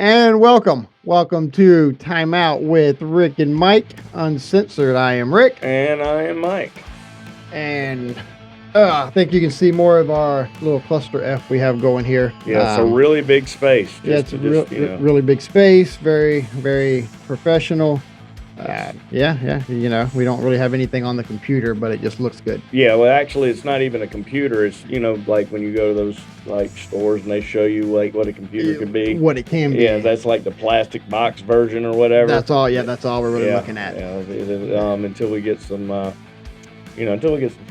And welcome to Time Out with Rick and Mike, uncensored. I am Rick, And I am Mike. and I think you can see more of our little cluster F we have going here. Yeah, it's a really big space. Really big space, very, very professional. We don't really have anything on the computer, but it just looks good. Yeah, well, actually, it's not even a computer. It's, like when you go to those, stores and they show you, what a computer could be. What it can be. Yeah, that's like the plastic box version or whatever. That's all, that's all we're really looking at. Yeah, until we get some,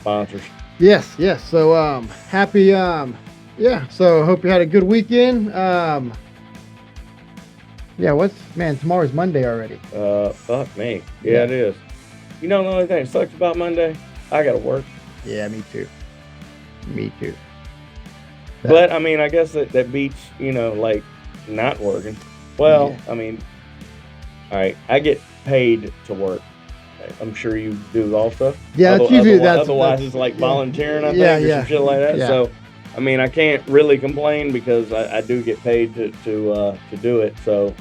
sponsors. Yes. So, happy, so hope you had a good weekend. Tomorrow's Monday already. Fuck me. Yeah, it is. The only thing that sucks about Monday, I gotta work. Yeah, me too. But, I guess that beats, not working. Well, Yeah. All right, I get paid to work. I'm sure you do also. Yeah, that's usually otherwise it's like volunteering, I think, or some shit like that. Yeah. So, I can't really complain because I do get paid to do it. So,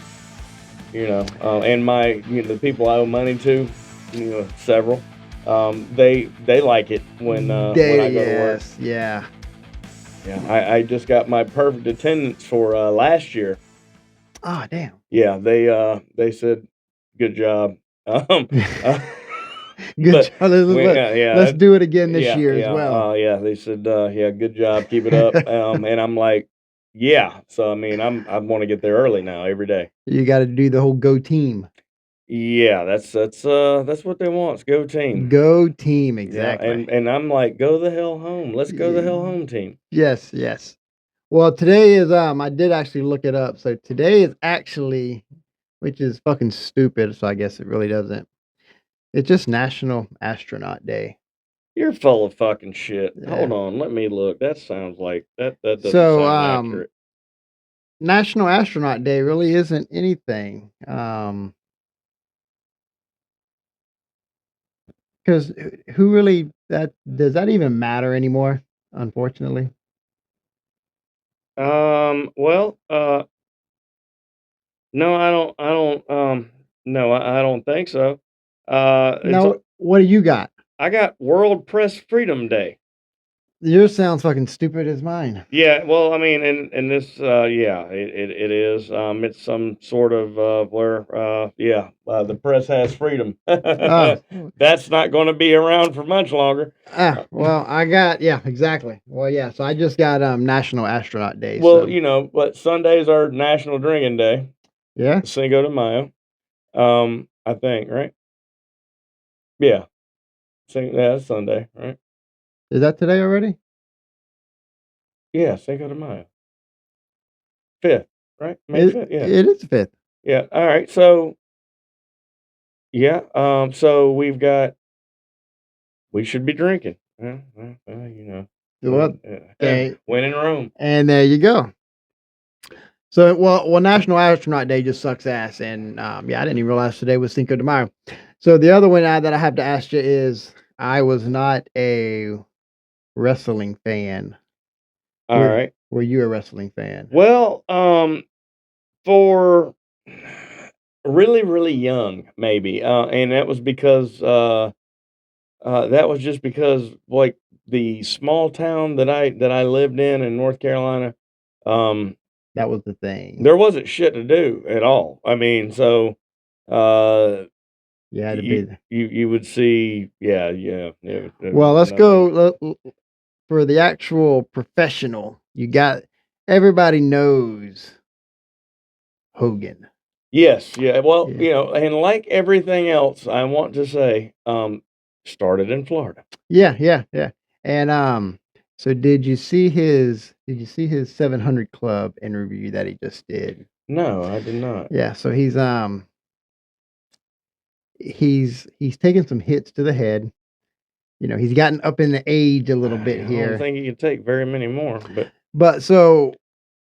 and the people I owe money to, several, they like it when I go to work. Yeah. Yeah, I just got my perfect attendance for last year. Oh, damn. Yeah, they said good job. Good job. Let's do it again this year as well. They said, good job, keep it up. And I'm like, yeah. So I want to get there early now every day. You got to do the whole go team. Yeah, that's what they want. It's go team. Go team, exactly. Yeah, and I'm like, go the hell home. Let's go the hell home, team. Yes. Well, today is I did actually look it up. So today is actually, which is fucking stupid. So I guess it really doesn't. It's just National Astronaut Day. You're full of fucking shit. Yeah. Hold on, let me look. That sounds like that doesn't sound accurate. National Astronaut Day really isn't anything. Because who really does that even matter anymore? Unfortunately. Well, no, I don't think so. No, what do you got? I got World Press Freedom Day. Yours sounds fucking stupid as mine. Yeah, well, and this, it is. It's some sort of where, the press has freedom. That's not going to be around for much longer. Well, exactly. Well, yeah. So I just got National Astronaut Day. Well, so. But Sundays are National Drinking Day. Yeah. Cinco de Mayo. I think, right? Yeah. That's Sunday, right? Is that today already? Yeah, Cinco de Mayo. 5th, right? May 5th, yeah. It is 5th. Yeah, all right. So, so we should be drinking. What? When in Rome. And there you go. So, well, National Astronaut Day just sucks ass. And, I didn't even realize today was Cinco de Mayo. So the other one that I have to ask you is, I was not a wrestling fan. All right. Were you a wrestling fan? Well, for really, really young, maybe. And that was because, like the small town that I lived in North Carolina, that was the thing. There wasn't shit to do at all. So, you had to be there. You would see, Well, let's go for the actual professional. You got everybody knows Hogan. Yes, yeah. Well, and like everything else, I want to say, started in Florida. Yeah. And so did you see his 700 Club interview that he just did? No, I did not. Yeah, so he's taken some hits to the head. He's gotten up in the age a little bit here. I don't think he can take very many more, but so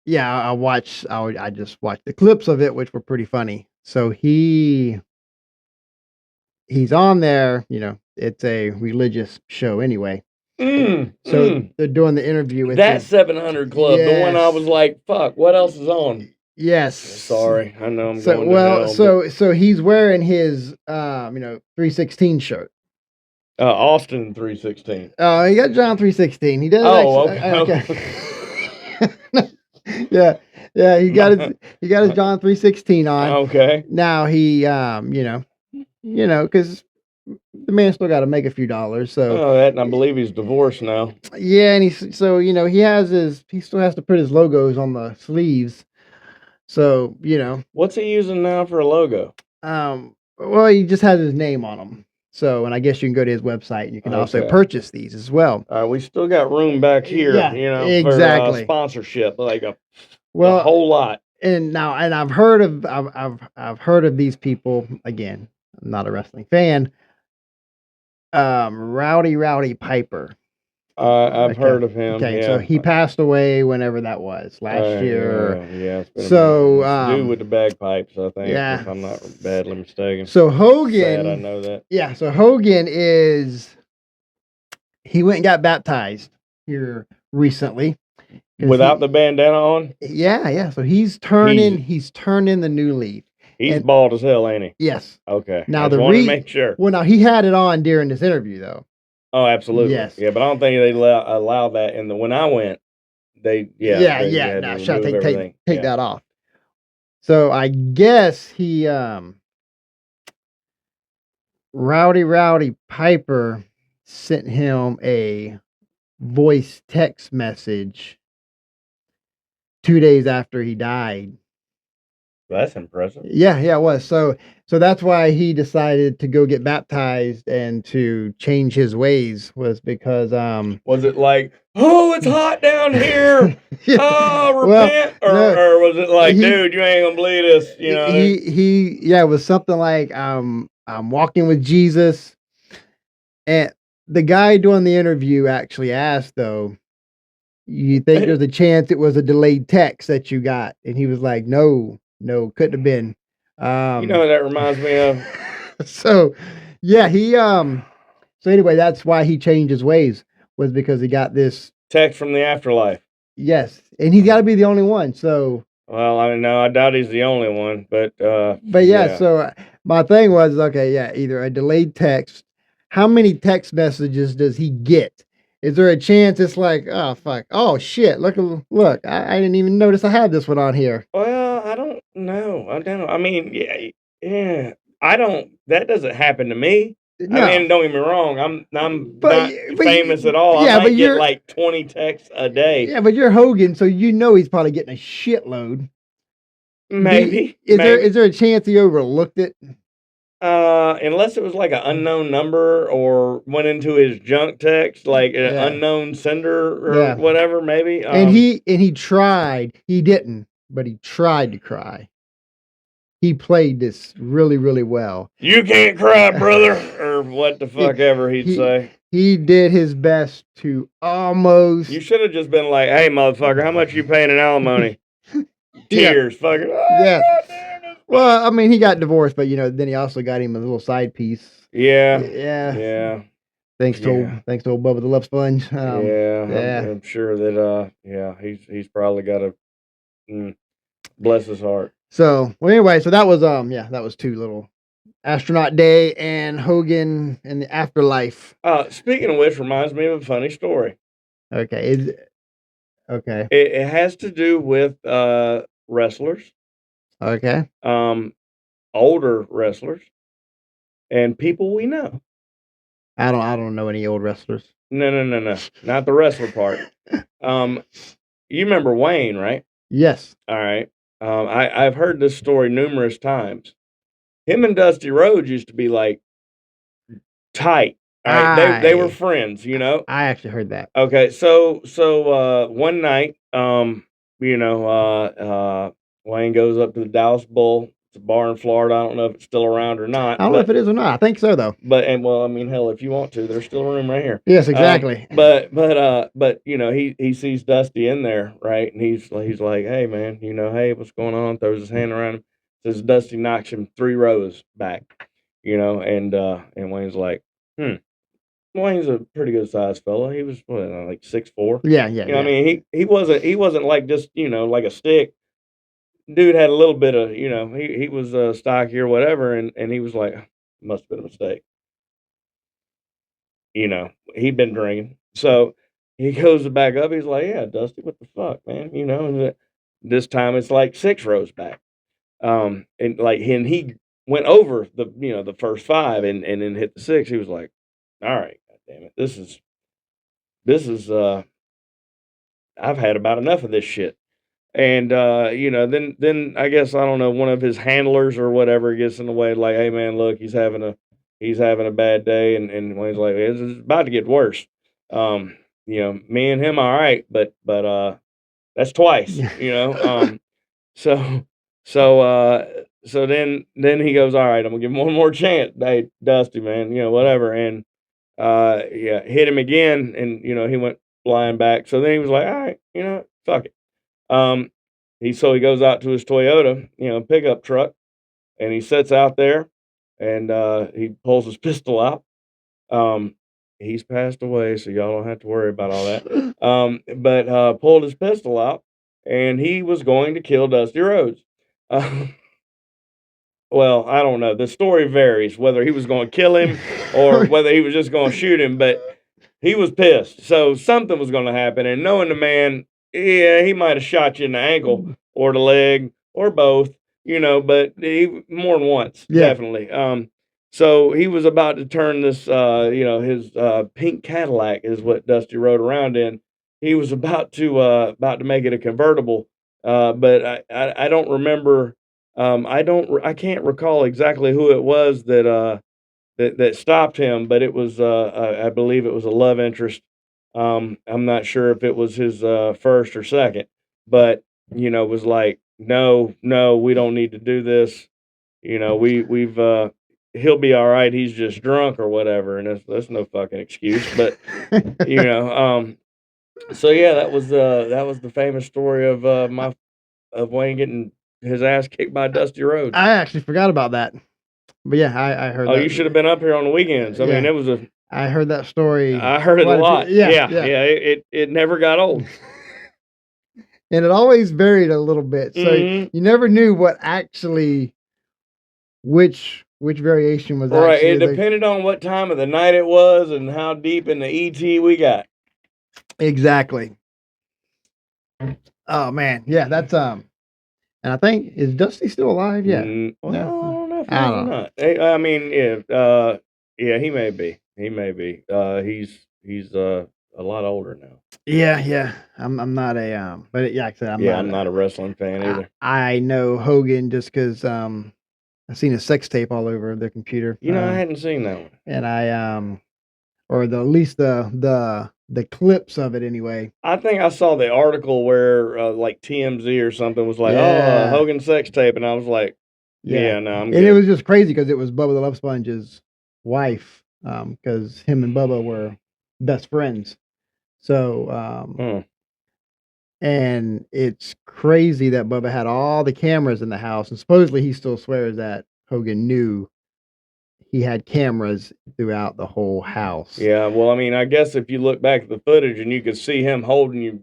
yeah, I just watched the clips of it, which were pretty funny. So he's on there, it's a religious show anyway. So they're doing the interview with that 700 Club, the one I was like, fuck, what else is on? Yes. Sorry, I know I'm So going to hell. so he's wearing his 316 shirt. Austin 316. Oh, he got John 316. He does. Oh, actually, okay. yeah. He got his John 316 on. Okay. Now he because the man still got to make a few dollars. So and I believe he's divorced now. yeah, and he still has to put his logos on the sleeves. So What's he using now for a logo? Well, he just has his name on them. So, and I guess you can go to his website and you can also purchase these as well. We still got room back here, exactly. for sponsorship, like a whole lot. And I've heard of these people. Again, I'm not a wrestling fan. Rowdy Piper. I've heard of him. Okay, yeah. So he passed away whenever that was last year. Yeah. So due with the bagpipes, I think. Yeah. If I'm not badly mistaken. So Hogan. Sad, I know that. Yeah. So Hogan he went and got baptized here recently. Without the bandana on? Yeah. So he's turning the new leaf. He's bald as hell, ain't he? Yes. Okay. Now I just wanted to make sure. Well, now he had it on during this interview, though. Oh, absolutely. Yes. Yeah, but I don't think they allow that. When I went, they No, shall take that off. So I guess he Rowdy Piper sent him a voice text message 2 days after he died. That's impressive. Yeah, it was. So that's why he decided to go get baptized and to change his ways, was because was it like, oh, it's hot down here, oh, repent, or was it like, dude, you ain't gonna believe this, it was something like I'm walking with Jesus. And the guy doing the interview actually asked, though, you think there's a chance it was a delayed text that you got? And he was like, no, couldn't have been. That reminds me of. So anyway, that's why he changed his ways, was because he got this text from the afterlife. Yes, and he's got to be the only one. So, well, I know, I doubt he's the only one, but yeah. So my thing was, either a delayed text. How many text messages does he get? Is there a chance it's like, oh fuck, oh shit, look, I didn't even notice I had this one on here. Well, I don't know. I mean, yeah. I don't. That doesn't happen to me. No. I mean, don't get me wrong. I'm not famous at all. I might get like 20 texts a day. Yeah, but you're Hogan, so he's probably getting a shitload. Maybe. Is there a chance he overlooked it? Unless it was like an unknown number or went into his junk text, like an unknown sender or whatever, maybe. And he tried. He didn't, but he tried to cry. He played this really, really well. You can't cry, brother, or what the fuck ever he'd say. He did his best to almost. You should have just been like, "Hey, motherfucker, how much you paying in alimony?" Tears, fucking. Yeah. Well, I mean, he got divorced, but then he also got him a little side piece. Yeah. Thanks to old Bubba the Love Sponge. I'm sure that he's probably got a bless his heart. So anyway, so that was two little Astronaut Day and Hogan and the Afterlife. Speaking of which, reminds me of a funny story. Okay. It has to do with wrestlers. Okay. Older wrestlers and people we know. I don't know any old wrestlers. No. Not the wrestler part. You remember Wayne, right? Yes. All right. I've heard this story numerous times. Him and Dusty Rhodes used to be like tight. All right. They were friends, I actually heard that. Okay. So one night, Wayne goes up to the Dallas Bull. It's a bar in Florida. I don't know if it's still around or not. I don't know if it is or not. I think so, though. Hell, if you want to, there's still room right here. Yes, exactly. But he sees Dusty in there, right? And he's like, hey man, hey, what's going on? Throws his hand around him. Says Dusty knocks him 3 rows back, and Wayne's like, Wayne's a pretty good sized fella. He was like 6'4". Yeah. I mean, he wasn't like just like a stick. dude had a little bit of, he was stocky or whatever, and he was like, must have been a mistake. He'd been drinking. So he goes back up. He's like, yeah, Dusty, what the fuck, man? And this time it's like 6 rows back. And he went over the first 5 and then hit the 6. He was like, all right, God damn it. This is I've had about enough of this shit. And then I guess I don't know, one of his handlers or whatever gets in the way, like, hey man, look, he's having a bad day, and when he's like, it's about to get worse. Me and him all right, but that's twice, so so then he goes, all right, I'm gonna give him one more chance. Hey, Dusty, man, whatever. And yeah, hit him again, and he went flying back. So then he was like, all right, fuck it. Um, he goes out to his Toyota, pickup truck, and he sits out there, and he pulls his pistol out. Um, he's passed away, so y'all don't have to worry about all that. But pulled his pistol out, and he was going to kill Dusty Rhodes. Well, I don't know. The story varies whether he was going to kill him or whether he was just going to shoot him, but he was pissed. So something was going to happen. And knowing the man, yeah, he might have shot you in the ankle or the leg or both, but he more than once, definitely. So he was about to turn this, his pink Cadillac is what Dusty rode around in. He was about to make it a convertible, but I don't remember. I can't recall exactly who it was that stopped him, but it was I believe it was a love interest. I'm not sure if it was his first or second, but was like, no, we don't need to do this. We've he'll be all right. He's just drunk or whatever, and that's no fucking excuse. But so yeah, that was the famous story of Wayne getting his ass kicked by Dusty Rhodes. I actually forgot about that. But yeah, I heard Oh, that. you should have been up here on the weekends. I mean, it was I heard that story. I heard it a lot. Yeah. It never got old. And it always varied a little bit. So you never knew which variation was right. actually. It depended on what time of the night it was and how deep in the ET we got. Exactly. Oh man, yeah, that's and I think, is Dusty still alive? Yeah. Well, I don't know if he's or not. I mean, yeah, he may be. He's a lot older now. Yeah. I'm not a but yeah, like I said, I'm not a wrestling fan either. I know Hogan just because I've seen a sex tape all over the computer. I hadn't seen that one. And I or at least the clips of it anyway. I think I saw the article where like TMZ or something was like, oh, Hogan sex tape, and I was like, yeah, no, I'm good. And it was just crazy because it was Bubba the Love Sponge's wife, because him and Bubba were best friends. So and it's crazy that Bubba had all the cameras in the house, and supposedly he still swears that Hogan knew he had cameras throughout the whole house. Yeah, well, I mean, I guess if you look back at the footage and you could see him holding your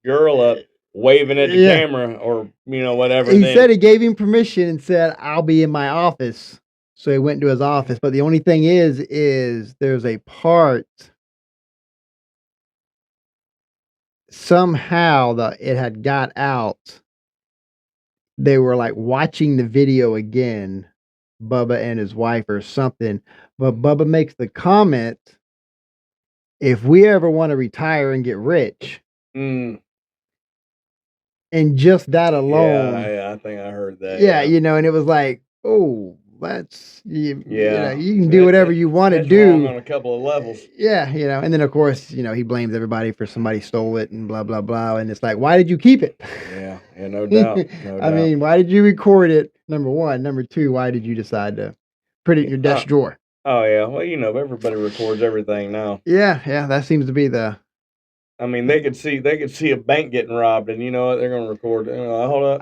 girl up, waving at the camera, or whatever. He said he gave him permission and said, "I'll be in my office." So he went to his office. But the only thing is there's a part somehow that it had got out. They were like watching the video again, Bubba and his wife or something. But Bubba makes the comment, if we ever want to retire and get rich, and just that alone. Yeah, I think I heard that. Yeah, and it was like, oh, that's you can do whatever you want to do wrong on a couple of levels. Yeah, and then of course, he blames everybody for somebody stole it and blah blah blah, and it's like, why did you keep it? Yeah, no doubt. I mean, why did you record it? Number one, number two, why did you decide to put it in your desk drawer? Oh yeah, well, everybody records everything now. Yeah, that seems to be the. I mean, they could see a bank getting robbed, and you know what? They're going to record. Hold up.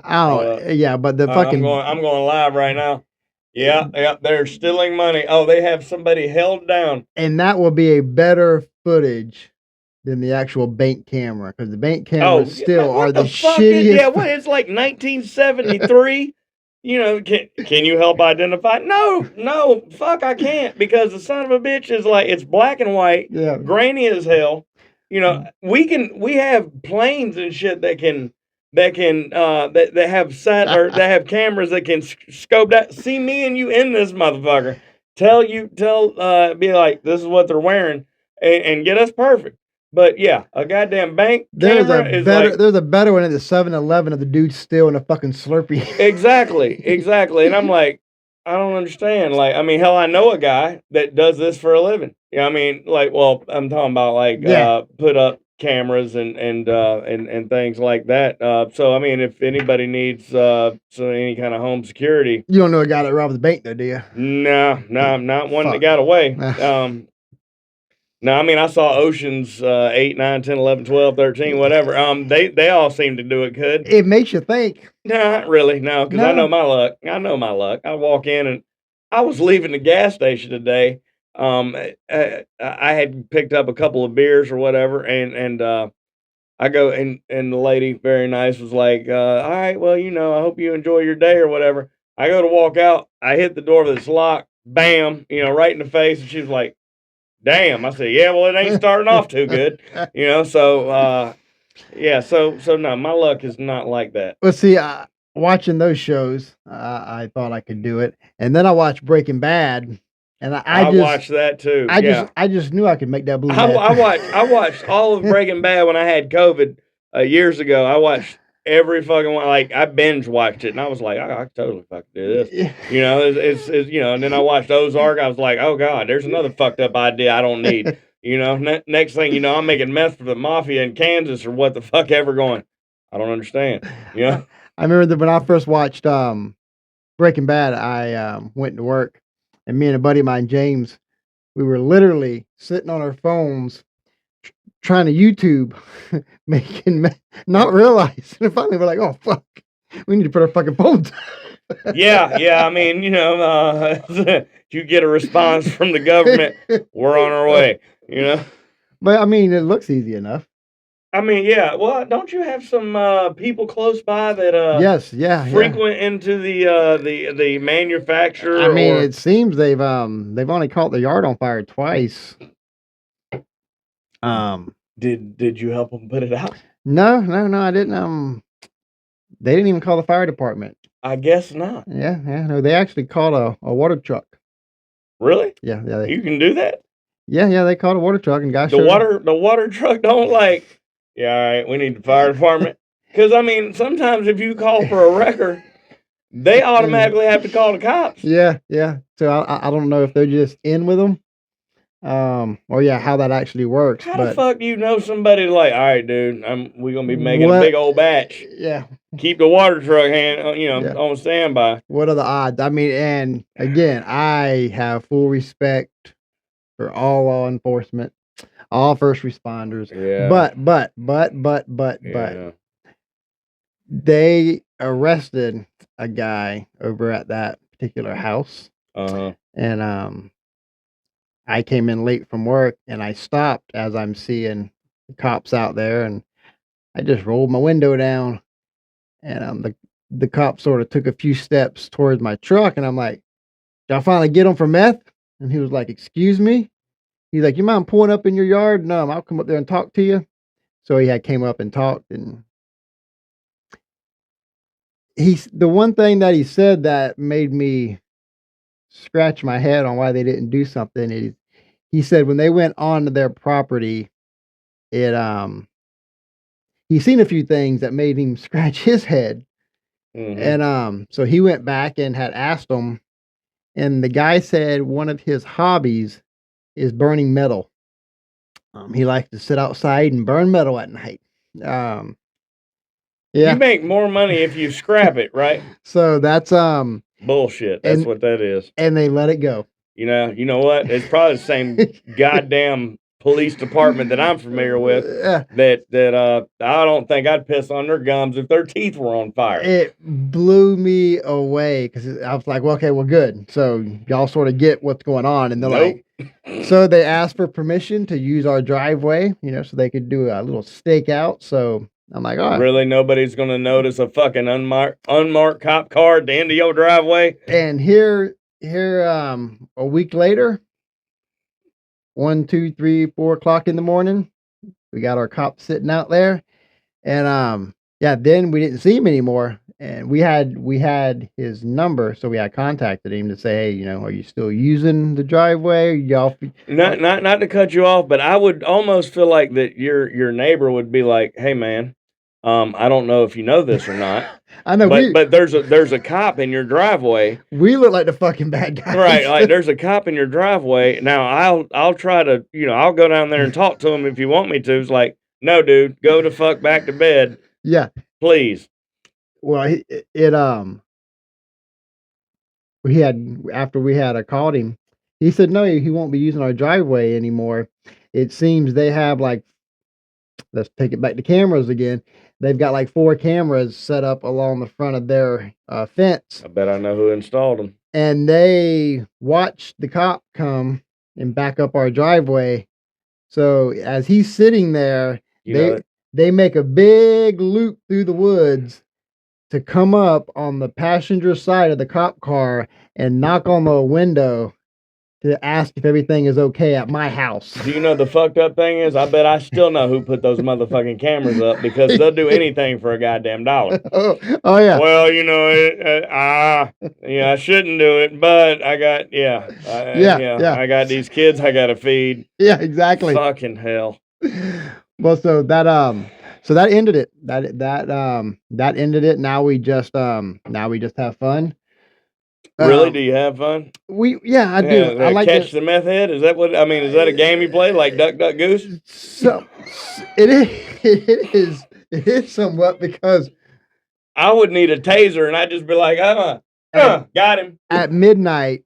Yeah, but the fucking. I'm going live right now. Yeah, they're stealing money. Oh, they have somebody held down. And that will be a better footage than the actual bank camera, because the bank Oh, cameras still are what the the fuck is shittiest. yeah? What it's like 1973. You know, can you help identify? No, fuck, I can't because the son of a bitch is like it's black and white, Yeah. grainy as hell. You know, we have planes and shit that have that have cameras that can scope that. See me and you in this motherfucker. Be like this is what they're wearing and get us perfect. But yeah, a goddamn bank camera is like There's a better one at the 7-Eleven of the dude still in a fucking Slurpee. exactly. And I'm like, I don't understand. Like, I mean, hell, I know a guy that does this for a living. You know, I mean, like, well, I'm talking about like Yeah. put up cameras and things like that. So I mean, if anybody needs any kind of home security, You don't know a guy that robbed the bank though, do you? no, I'm not one that Fuck. got away. No, I mean, I saw Oceans 8, 9, 10, 11, 12, 13, whatever. They all seem to do it good. It makes you think. Nah, not really. No, because I know my luck. I walk in and I was leaving the gas station today. I had picked up a couple of beers or whatever, and I go and the lady, very nice, was like, "All right, well, you know, I hope you enjoy your day or whatever." I go to walk out. I hit the door that's locked. Bam, you know, right in the face, and she was like, "Damn." I said, "Yeah, well, it ain't starting off too good." You know, so yeah, so no, my luck is not like that. Well, see, watching those shows, I thought I could do it, and then I watched Breaking Bad, and I watched that too. I just knew I could make that blue. I watched all of Breaking Bad when I had COVID years ago. I watched every fucking one. Like I binge watched it, and I was like, I could totally fucking do this. You know, it's you know. And then I watched Ozark. I was like, oh god, there's another fucked up idea I don't need. You know, next thing you know, I'm making meth for the mafia in Kansas or what the fuck ever. Going, I don't understand. You know, I remember that when I first watched Breaking Bad, I went to work, and me and a buddy of mine, James, we were literally sitting on our phones trying to YouTube, not realizing. And finally, we're like, "Oh fuck, we need to put our fucking phones." yeah. I mean, you know, you get a response from the government. We're on our way. You know. But I mean, it looks easy enough. I mean, yeah. Well, don't you have some people close by that Yes, yeah, frequent into the manufacturer? I mean, or it seems they've only caught the yard on fire twice. did you help them put it out? No, I didn't. They didn't even call the fire department. I guess not. Yeah, no, they actually called a water truck. Really? Yeah, You can do that? yeah, they called a water truck and guys. The water truck don't like. Yeah, all right. We need the fire department because I mean, sometimes if you call for a wrecker, they automatically have to call the cops. Yeah. So I don't know if they're just in with them, or yeah, how that actually works. How the fuck do you know somebody like, all right, dude, we're gonna be making a big old batch. Yeah. Keep the water truck on standby. What are the odds? I mean, and again, I have full respect for all law enforcement, all first responders. Yeah. But they arrested a guy over at that particular house. And I came in late from work and I stopped as I'm seeing the cops out there, and I just rolled my window down, and the cop sort of took a few steps towards my truck, and I'm like, "Did y'all finally get him for meth?" And he was like, "Excuse me?" He's like, "You mind pulling up in your yard? No, I'll come up there and talk to you." So he came up and talked, and the one thing that he said that made me scratch my head on why they didn't do something is he said when they went onto their property, it he seen a few things that made him scratch his head. And so he went back and had asked them, and the guy said one of his hobbies is burning metal. He likes to sit outside and burn metal at night. Yeah. You make more money if you scrap it, right? So that's bullshit. That's what that is. And they let it go. You know what? It's probably the same goddamn police department that I'm familiar with Yeah. that I don't think I'd piss on their gums if their teeth were on fire. It blew me away because I was like, well, okay, well, good. So y'all sort of get what's going on. And they're Nope. like, so they asked for permission to use our driveway, so they could do a little stakeout. So I'm like, all right. Really, nobody's gonna notice a fucking unmarked cop car at the end of your driveway. And here, a week later, 1, 2, 3, 4 o'clock in the morning, we got our cop sitting out there, and yeah, then we didn't see him anymore, and we had his number, so we had contacted him to say, hey, are you still using the driveway? Y'all, not to cut you off, but I would almost feel like that your neighbor would be like, hey man, I don't know if you know this or not. I know, but there's a cop in your driveway. We look like the fucking bad guys, right? Like there's a cop in your driveway. Now I'll try to, I'll go down there and talk to him if you want me to. It's like, no, dude, go the fuck back to bed. Yeah, please. Well, after we had called him, he said no, he won't be using our driveway anymore. It seems they have let's take it back to cameras again. They've got 4 cameras set up along the front of their fence. I bet I know who installed them. And they watched the cop come and back up our driveway. So as he's sitting there, they make a big loop through the woods to come up on the passenger side of the cop car and knock on the window to ask if everything is okay at my house. Do you know the fucked up thing is? I bet I still know who put those motherfucking cameras up because they'll do anything for a goddamn dollar. Oh yeah. Well, I shouldn't do it, but I got I got these kids I gotta feed. Yeah, exactly. Fucking hell. Well, so that ended it. That ended it. Now we just have fun. Really? Do you have fun? I do. I like catch the meth head. Is that what I mean? Is that a game you play like Duck Duck Goose? So it is. It is somewhat because I would need a taser and I'd just be like, got him. At midnight,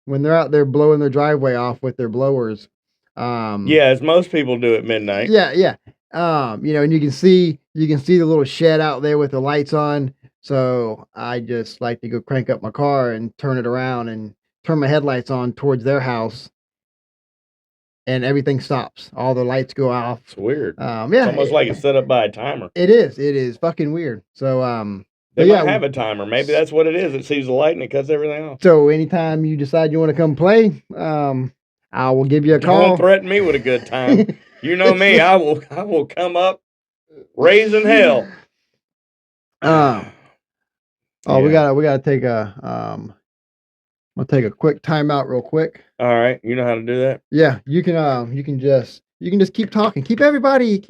when they're out there blowing their driveway off with their blowers. As most people do at midnight. Yeah. And you can see the little shed out there with the lights on. So I just like to go crank up my car and turn it around and turn my headlights on towards their house, and everything stops. All the lights go off. It's weird. Yeah, it's almost like it's set up by a timer. It is fucking weird. So they might have a timer. Maybe that's what it is. It sees the light and it cuts everything off. So anytime you decide you want to come play, I will give you a call. Don't threaten me with a good time. You know me. I will come up raising hell. We gotta take I'll take a quick timeout real quick. All right, you know how to do that? Yeah, you can just keep talking. Keep everybody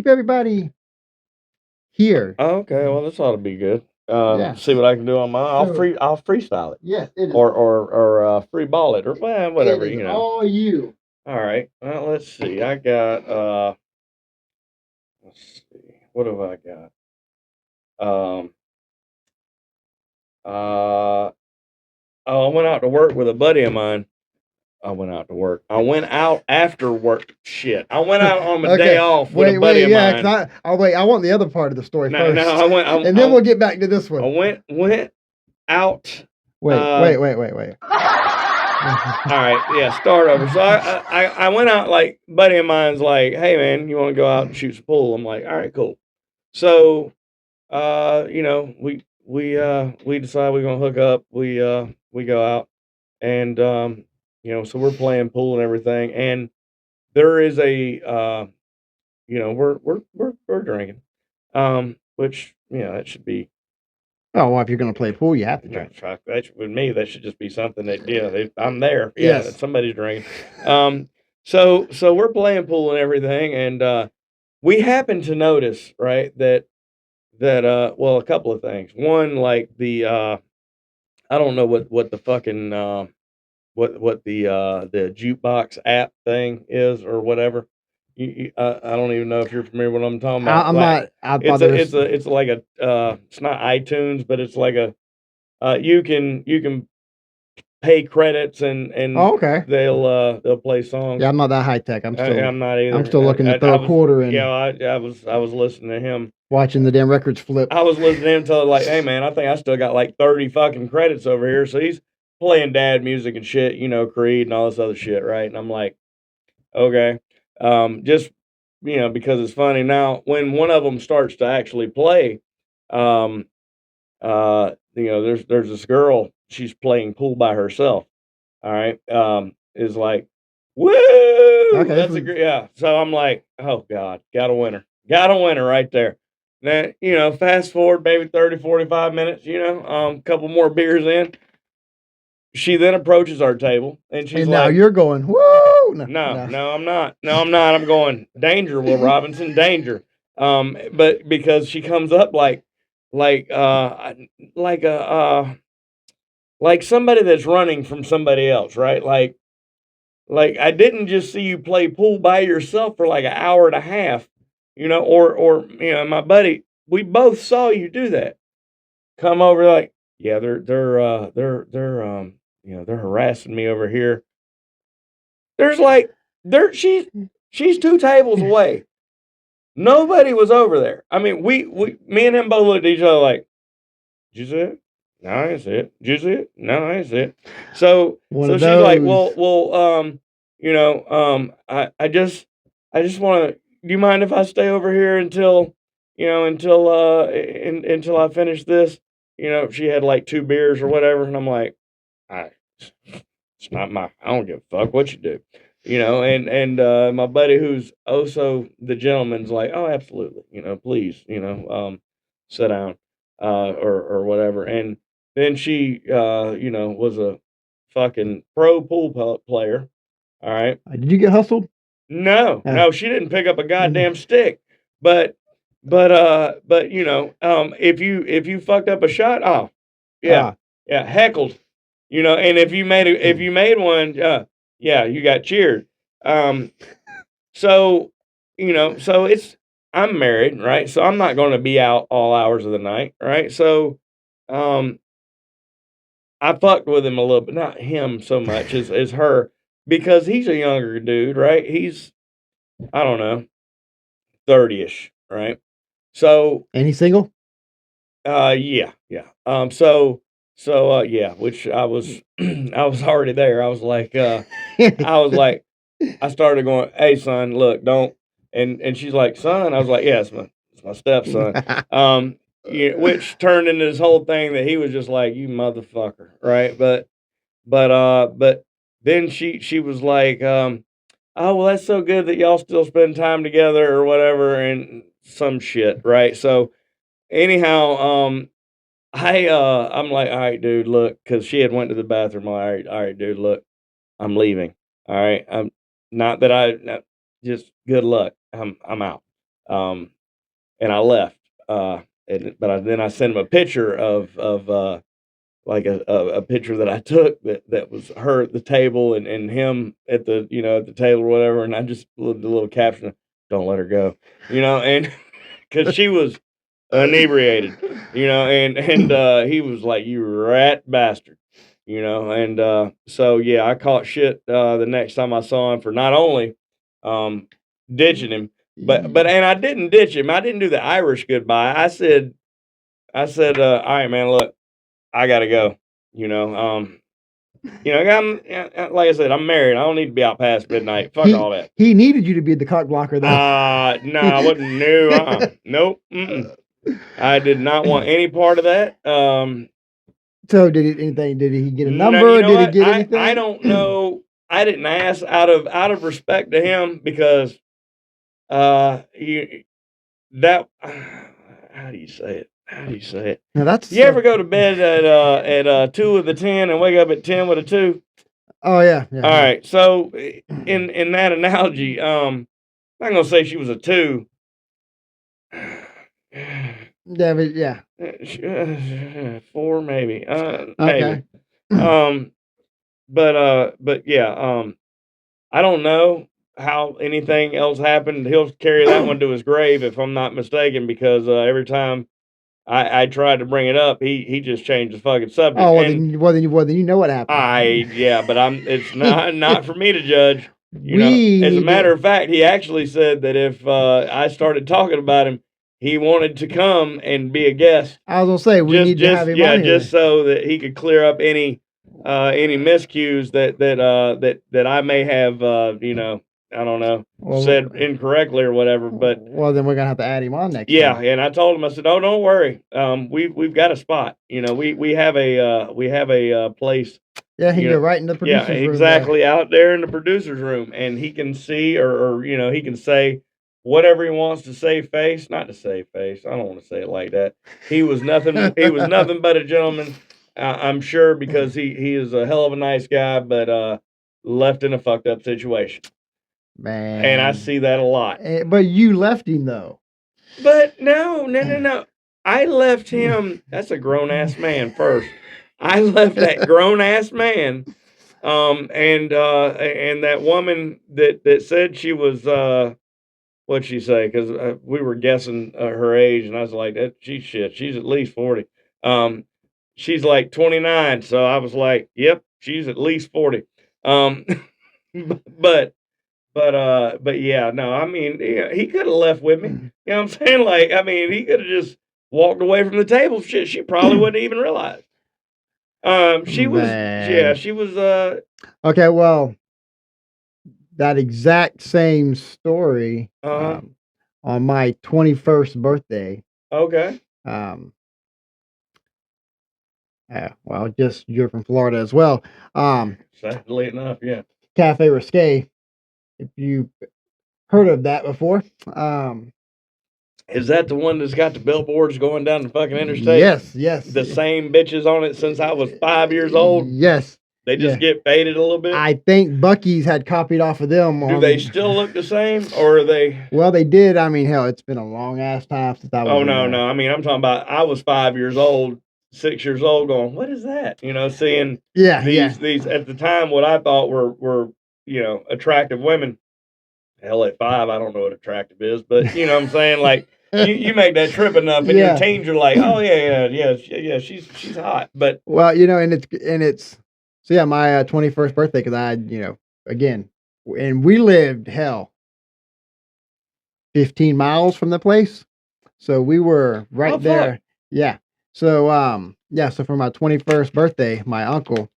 here. Oh, okay, well this ought to be good. See what I can do on mine. I'll freestyle it. Yes, it is. Or free ball it or whatever, it is all you. All right. Well, let's see. I got let's see. What have I got? I went out to work with a buddy of mine. I went out after work. Shit. I went out on my day off with a buddy of mine. I want the other part of the story first. And then we'll get back to this one. I went out. Wait. All right, yeah, start over. So I went out, like, buddy of mine's like, hey man, you want to go out and shoot some pool? I'm like, all right, cool. So, we decide we're gonna hook up. We go out, and so we're playing pool and everything, and there is a we're drinking, which that should be. Oh, well, if you're going to play pool, you have to drink. With me, that should just be something that I'm there. Yes. Somebody's drinking. So we're playing pool and everything, and we happen to notice, right, that a couple of things. One, like I don't know what the fucking what the jukebox app thing is or whatever. I don't even know if you're familiar with what I'm talking about. I'm not. It's like it's not iTunes, but it's like you can pay credits and Oh, okay. they'll play songs. Yeah, I'm not that high tech. I'm not either. I'm still looking to throw I a was, quarter yeah, and I was listening to him. watching the damn records flip. I was listening to him until like, hey man, I think I still got like 30 fucking credits over here. So he's playing dad music and shit, you know, Creed and all this other shit, right? And I'm like, okay, just you know, because it's funny. Now, when one of them starts to actually play, um, you know, there's this girl. She's playing pool by herself. All right, is like, woo! Okay, That's a great, yeah. So I'm like, oh god, got a winner right there. Then you know, fast forward maybe 30, 45 minutes. You know, a couple more beers in. She then approaches our table and she's and now like, you're going, woo! No, no, no. no, I'm not. No, I'm not. I'm going danger, Will Robinson, danger. But because she comes up like like a like somebody that's running from somebody else, right? Like I didn't just see you play pool by yourself for like an hour and a half, you know, or you know, my buddy, we both saw you do that. Come over like, yeah, they're you know, they're harassing me over here. There's like there she's two tables away. Nobody was over there. I mean, we me and him both looked at each other like, did you see it? No, I didn't see it. Did you see it? No, I didn't see it. One So of she's like, those. you know, I just want to. Do you mind if I stay over here until, you know, until I finish this? You know, she had like two beers or whatever, and I'm like, I, it's not my. I don't give a fuck what you do, you know. And my buddy, who's also the gentleman's like, oh, absolutely, you know, please, you know, sit down, or whatever. And then she, you know, was a fucking pro pool player. All right. Did you get hustled? No, Uh, no, she didn't pick up a goddamn stick. But but you know, if you fucked up a shot, oh yeah, ah, yeah, heckled. You know, and if you made one, yeah, you got cheered. Um, so you know, so it's I'm married, right? So I'm not going to be out all hours of the night, right? So um, I fucked with him a little bit, not him so much as her, because he's a younger dude, right? He's I don't know 30ish, right? So, and he's single? yeah, yeah. Yeah, which I was, I was already there. I was like, I started going, "Hey, son, look, don't." And she's like, "Son," I was like, "Yeah, it's my stepson." Yeah, which turned into this whole thing that he was just like, "You motherfucker," right? But then she was like, "Oh, well, that's so good that y'all still spend time together or whatever," and some shit, right? So anyhow, I'm like, all right, dude, look, because she had went to the bathroom. All right, dude, look, I'm leaving. All right, I'm not that just good luck. I'm out. Um, and I left. Then I sent him a picture of like a picture that I took that was her at the table and him at the you know at the table or whatever, and I just the little caption, "Don't let her go," you know, and because she was inebriated, you know, and he was like, "You rat bastard," you know, and so yeah, I caught shit the next time I saw him for not only um ditching him, but and I didn't ditch him. I didn't do the Irish goodbye. I said, all right, man, look, I gotta go. You know, you know, like I said, I'm married. I don't need to be out past midnight. Fuck all that. he needed you to be the cock blocker though. Nah, I wouldn't. No, nope. I did not want any part of that. So did he get a No, you number? know Did he what? get I anything? don't know. I didn't ask out of respect to him because you that how do you say it? How do you say it? Now that's You ever go to bed at 2 of the 10 and wake up at 10 with a 2? oh yeah, All yeah, right. So in that analogy, I'm not gonna say she was a 2. yeah, but yeah. 4 maybe. Maybe. Okay. Um but yeah, I don't know how anything else happened. He'll carry that one to his grave if I'm not mistaken because every time I tried to bring it up. He just changed the fucking subject. Oh, well, And then you know what happened. yeah, but it's not for me to judge. You know, We as a need matter to. of fact, he actually said that if I started talking about him, he wanted to come and be a guest. I was gonna say we need to have him on here. Just so that he could clear up any miscues that I may have I don't know, said incorrectly or whatever. But well, then we're gonna have to add him on next yeah, time. and I told him, I said, "Oh, don't worry. We've got a spot. You know, we have a place. Yeah, he can go right in the producer's room. Exactly, out there in the producer's room, and he can see or he can say whatever he wants to save face. Not to save face. I don't want to say it like that. He was nothing. He was nothing but a gentleman. I'm sure, because he is a hell of a nice guy, but left in a fucked up situation. Man, and I see that a lot. But you left him though. But no. I left him. That's a grown ass man first. I left that grown ass man. And that woman that said she was what'd she say? Because we were guessing her age, and I was like, she's at least 40. She's like 29, so I was like, yep, she's at least 40. But yeah, no, I mean, he could have left with me. You know what I'm saying? Like, I mean, he could have just walked away from the table. Shit, she probably wouldn't even realize. She was okay. Well, that exact same story on my 21st birthday. Okay. Well, just you're from Florida as well. Sadly enough, yeah. Cafe Risque, if you heard of that before. Is that the one that's got the billboards going down the fucking interstate? Yes. The same bitches on it since I was 5 years old? Yes. They just get faded a little bit? I think Buc-ee's had copied off of them. Do they still look the same, or are they? Well, they did. I mean, hell, it's been a long ass time since I was. Oh, no. I mean, I'm talking about, I was 5 years old, 6 years old, going, what is that? You know, seeing these at the time, what I thought were attractive women. Hell, at 5, I don't know what attractive is, but you know what I'm saying? Like, you make that trip enough, and your teens are like, oh yeah, she's hot. But well, and it's so yeah, my 21st birthday, because I again, and we lived 15 miles from the place, so we were right there. Fuck? Yeah. So so for my 21st birthday, my uncle,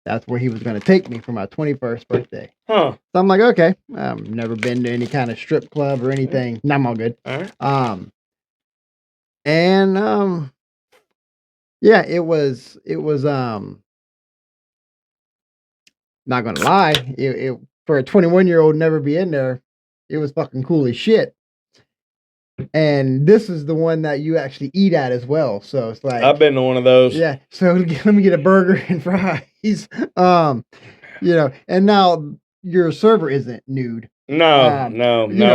that's where he was going to take me for my 21st birthday. Huh. So I'm like, okay. Never been to any kind of strip club or anything. No, I'm all good. All right. Yeah, it was not gonna lie, it for a 21-year-old never be in there, it was fucking cool as shit. And this is the one that you actually eat at as well. So it's like, I've been to one of those. Yeah. So let me get a burger and fries. And now your server isn't nude. No.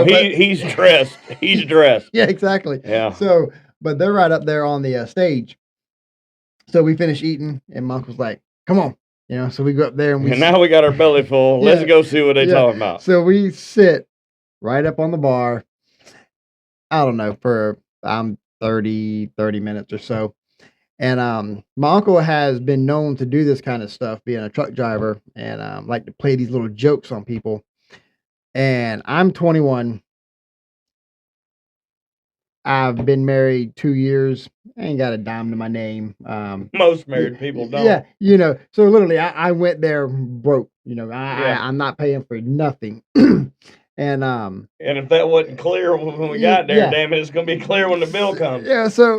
He's dressed. He's dressed. Yeah, exactly. Yeah. So, but they're right up there on the stage. So we finish eating, and my uncle's like, "Come on." So we go up there, and now we got our belly full. Let's go see what they talking about. So we sit right up on the bar. I don't know, for 30 minutes or so. And my uncle has been known to do this kind of stuff, being a truck driver, and like to play these little jokes on people. And I'm 21. I've been married 2 years. I ain't got a dime to my name. Most married people don't. Yeah, so literally I went there broke. I'm not paying for nothing. And if that wasn't clear when we got there, damn it, it's gonna be clear when the bill comes. Yeah, so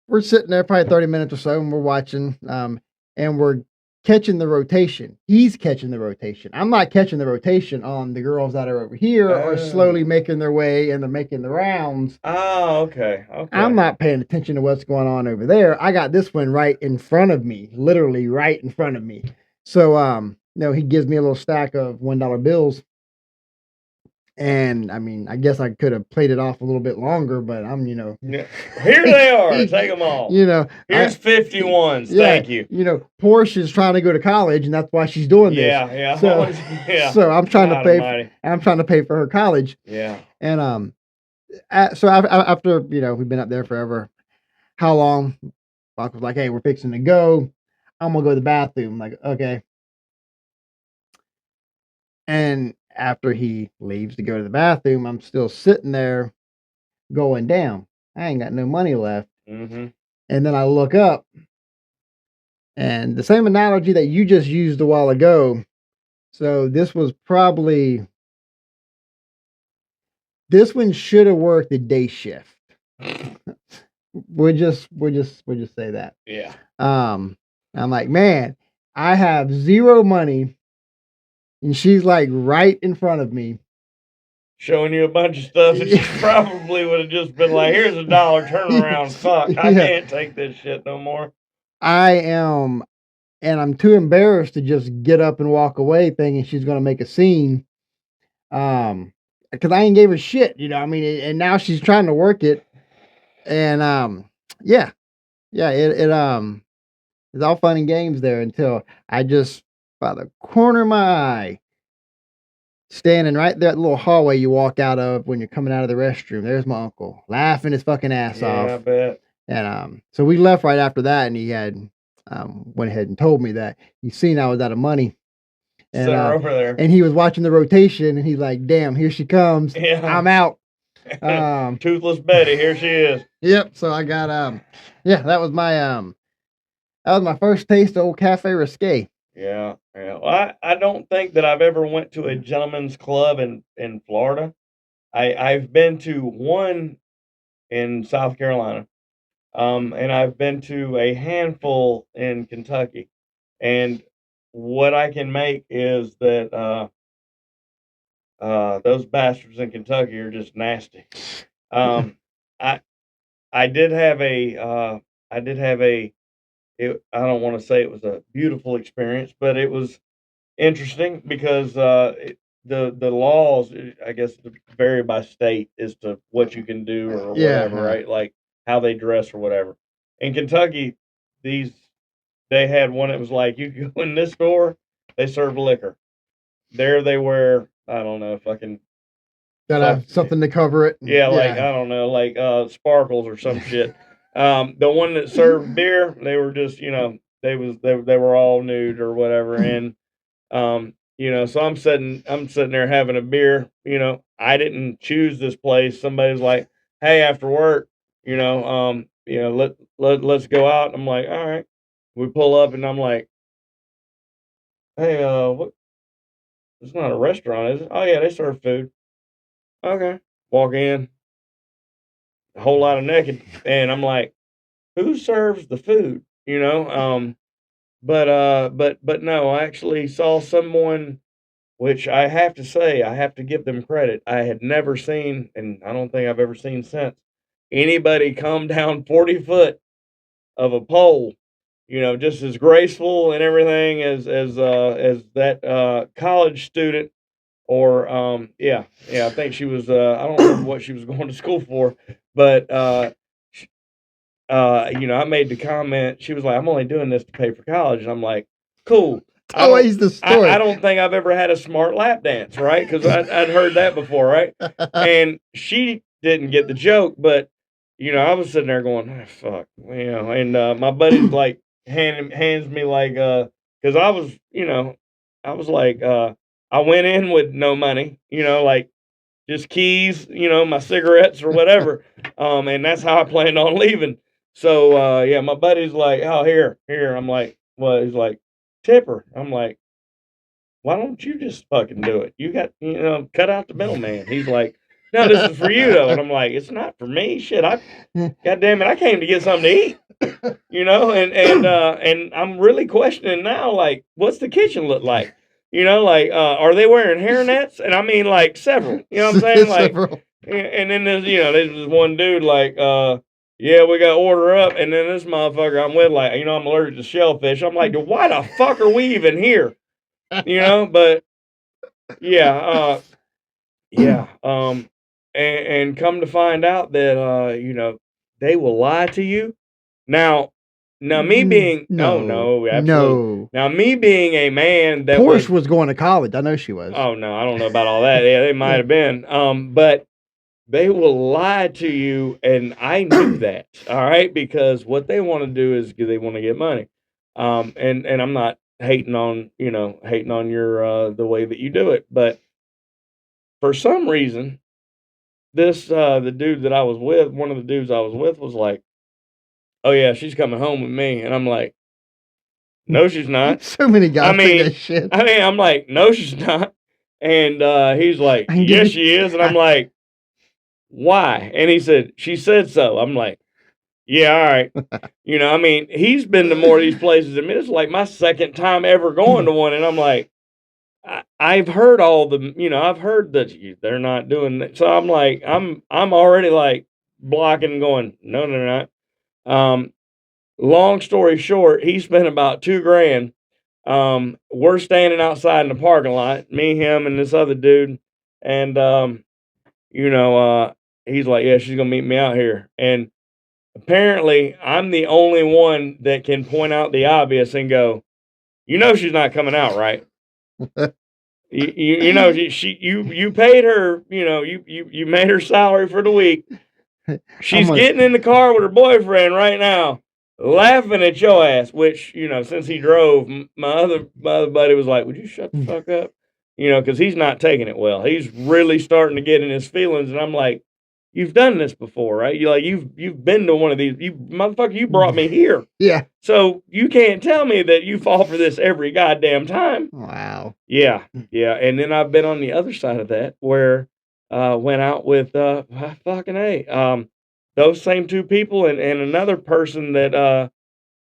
we're sitting there probably 30 minutes or so, and we're watching, and we're catching the rotation. He's catching the rotation. I'm not catching the rotation on the girls that are over here or slowly making their way, and they're making the rounds. Oh, okay. I'm not paying attention to what's going on over there. I got this one right in front of me, literally right in front of me. So, he gives me a little stack of $1 bills. And I mean, I guess I could have played it off a little bit longer, but I'm, Yeah. Here they are. Take them all. Here's 51s. Thank you. Porsche is trying to go to college, and that's why she's doing this. Yeah. So I'm trying to pay. I'm trying to pay for her college. Yeah. And After we've been up there forever. How long? Buck was like, "Hey, we're fixing to go. I'm gonna go to the bathroom." I'm like, okay. And after he leaves to go to the bathroom, I'm still sitting there going, "Damn, I ain't got no money left." Mm-hmm. And then I look up, and the same analogy that you just used a while ago. So this one should have worked the day shift. We'll just say that. Yeah. I'm like, man, I have zero money, and she's like right in front of me, Showing you a bunch of stuff that you probably would have just been like, "Here's $1, turn around, fuck, I can't take this shit no more." I am, and I'm too embarrassed to just get up and walk away, thinking she's gonna make a scene. Because I ain't gave her shit, I mean, and now she's trying to work it, and yeah, yeah, it's all fun and games there until I just, by the corner of my eye, standing right there at the little hallway you walk out of when you're coming out of the restroom. There's my uncle laughing his fucking ass Yeah, I off. bet. And so we left right after that, and he had went ahead and told me that he seen I was out of money, Sent her over there. and he was watching the rotation, and he's like, "Damn, here she comes! Yeah. I'm out." Toothless Betty, here she is. Yep. So I got that was my first taste of old Cafe Risque. Yeah, yeah. Well, I don't think that I've ever went to a gentleman's club in Florida. I've been to one in South Carolina, and I've been to a handful in Kentucky. And what I can make is that those bastards in Kentucky are just nasty. I I did have a I did have a I don't want to say it was a beautiful experience, but it was interesting because the laws, I guess, vary by state as to what you can do or whatever, Yeah. right? Like how they dress or whatever. In Kentucky, these they had one that was like you go in this store, they serve liquor. There they wear I don't know fucking Gotta fuck have something to cover it. yeah like I don't know like sparkles or some shit. The one that served beer, they were just they were all nude or whatever and so I'm sitting there having a beer. I didn't choose this place. Somebody's like, "Hey, after work, let's go out." I'm like, "All right." We pull up, and I'm like, "Hey, what? It's not a restaurant, is it?" "Oh yeah, they serve food." Okay. Walk in, a whole lot of naked, and I'm like, "Who serves the food?" But no, I actually saw someone. Which I have to say, I have to give them credit. I had never seen, and I don't think I've ever seen since, anybody come down 40 foot of a pole, just as graceful and everything as that college student. Or yeah, I think she was. I don't remember what she was going to school for, but I made the comment. She was like, "I'm only doing this to pay for college," and I'm like, "Cool." Always the story. I don't think I've ever had a smart lap dance, right? Because I'd heard that before, right? And she didn't get the joke, but I was sitting there going, "Ah, fuck," And my buddy's like hands me like because I was like I went in with no money, like just keys, my cigarettes or whatever. And that's how I planned on leaving. So yeah, my buddy's like, "Oh, here." I'm like, "Well," he's like, "Tip her." I'm like, "Why don't you just fucking do it? You got, cut out the middleman." He's like, "No, this is for you though." And I'm like, "It's not for me. Shit, God damn it, I came to get something to eat." And I'm really questioning now, like, what's the kitchen look like? Like, are they wearing hairnets? And I mean, like, several. You know what I'm saying? Like, Several. and then there's this one dude, like, yeah, we got to order up. And then this motherfucker I'm with, like, I'm allergic to shellfish. I'm like, why the fuck are we even here? But yeah, yeah. And come to find out that, they will lie to you. Now me being oh no, absolutely. No. Now me being a man that Porsche was going to college. I know she was. oh no, I don't know about all that. Yeah, they might have been. But They will lie to you, and I knew that, all right, because what they want to do is they want to get money. And I'm not hating on hating on your the way that you do it, but for some reason, this the dude that I was with, one of the dudes I was with, was like, "Oh yeah, she's coming home with me," and I'm like, "No, she's not." So many I guys think mean, that shit. I'm like, "No, she's not," and he's like, I can give "Yes, you. she is," and I'm like, "Why?" And he said, "She said so." I'm like, "Yeah, all right." I mean, he's been to more of these places than me. This is like my second time ever going to one, and I'm like, I've heard all the, I've heard that they're not doing that. So I'm like, I'm already like blocking, and going, no, they're not. Um, Long story short, he spent about 2 grand. We're standing outside in the parking lot, me, him, and this other dude, and you know, uh, he's like, yeah, she's gonna meet me out here, and apparently, I'm the only one that can point out the obvious and go, she's not coming out, right? You paid her, you made her salary for the week. I'm She's gonna. getting in the car with her boyfriend right now, laughing at your ass. Which since he drove, my other buddy was like, "Would you shut the fuck up?" Because he's not taking it well. He's really starting to get in his feelings, and I'm like, "You've done this before, right? You've been to one of these. You motherfucker, you brought me here, Yeah. so you can't tell me that you fall for this every goddamn time." Wow. Yeah, yeah. And then I've been on the other side of that where went out with fucking A. Those same two people and another person that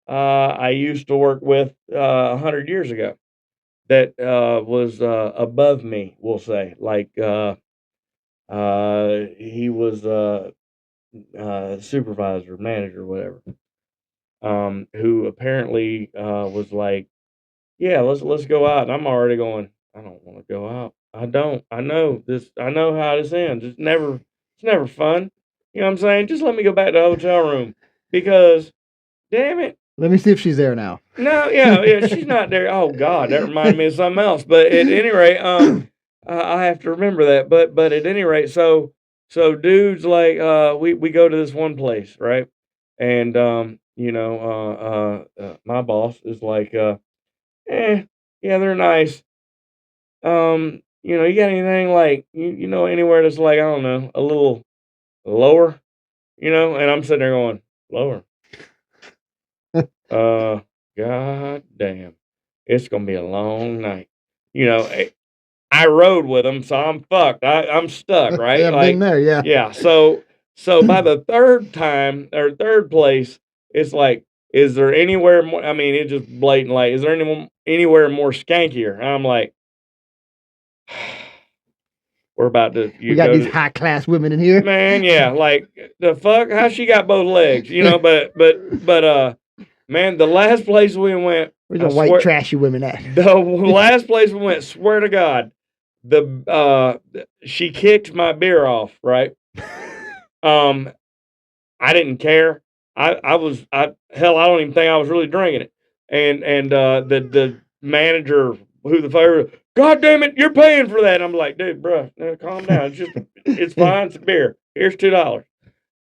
I used to work with 100 years ago that was above me, we'll say. Like he was supervisor, manager, whatever. Who apparently was like, yeah, let's go out. And I'm already going, I don't want to go out. I don't. I know this. I know how this ends. It's never fun. You know what I'm saying? Just let me go back to the hotel room because, damn it. Let me see if she's there now. No, yeah, yeah, she's not there. Oh God, that reminded me of something else. But at any rate, I have to remember that. But at any rate, so dudes like we go to this one place, right? And my boss is like eh, yeah, they're nice. You got anything like anywhere that's like, I don't know, a little lower, and I'm sitting there going, lower. Uh God damn. It's gonna be a long night. I rode with them, so I'm fucked. I'm stuck, right? Yeah, I've been Like, there. Yeah. yeah. So by the third time or third place, it's like, is there anywhere more? I mean, it's just blatant. Like, is there anywhere more skankier? And I'm like, we're about to We you got go these to high class women in here. man, yeah. Like the fuck, how she got both legs? But man, the last place we went, Where's I the white swear, trashy women at? the last place we went, swear to God, she kicked my beer off, right? Um, I didn't care. Hell, I don't even think I was really drinking it. And the manager, who the fuck, God damn it, you're paying for that. And I'm like, dude, bro, calm down. It's fine. It's a beer. Here's $2.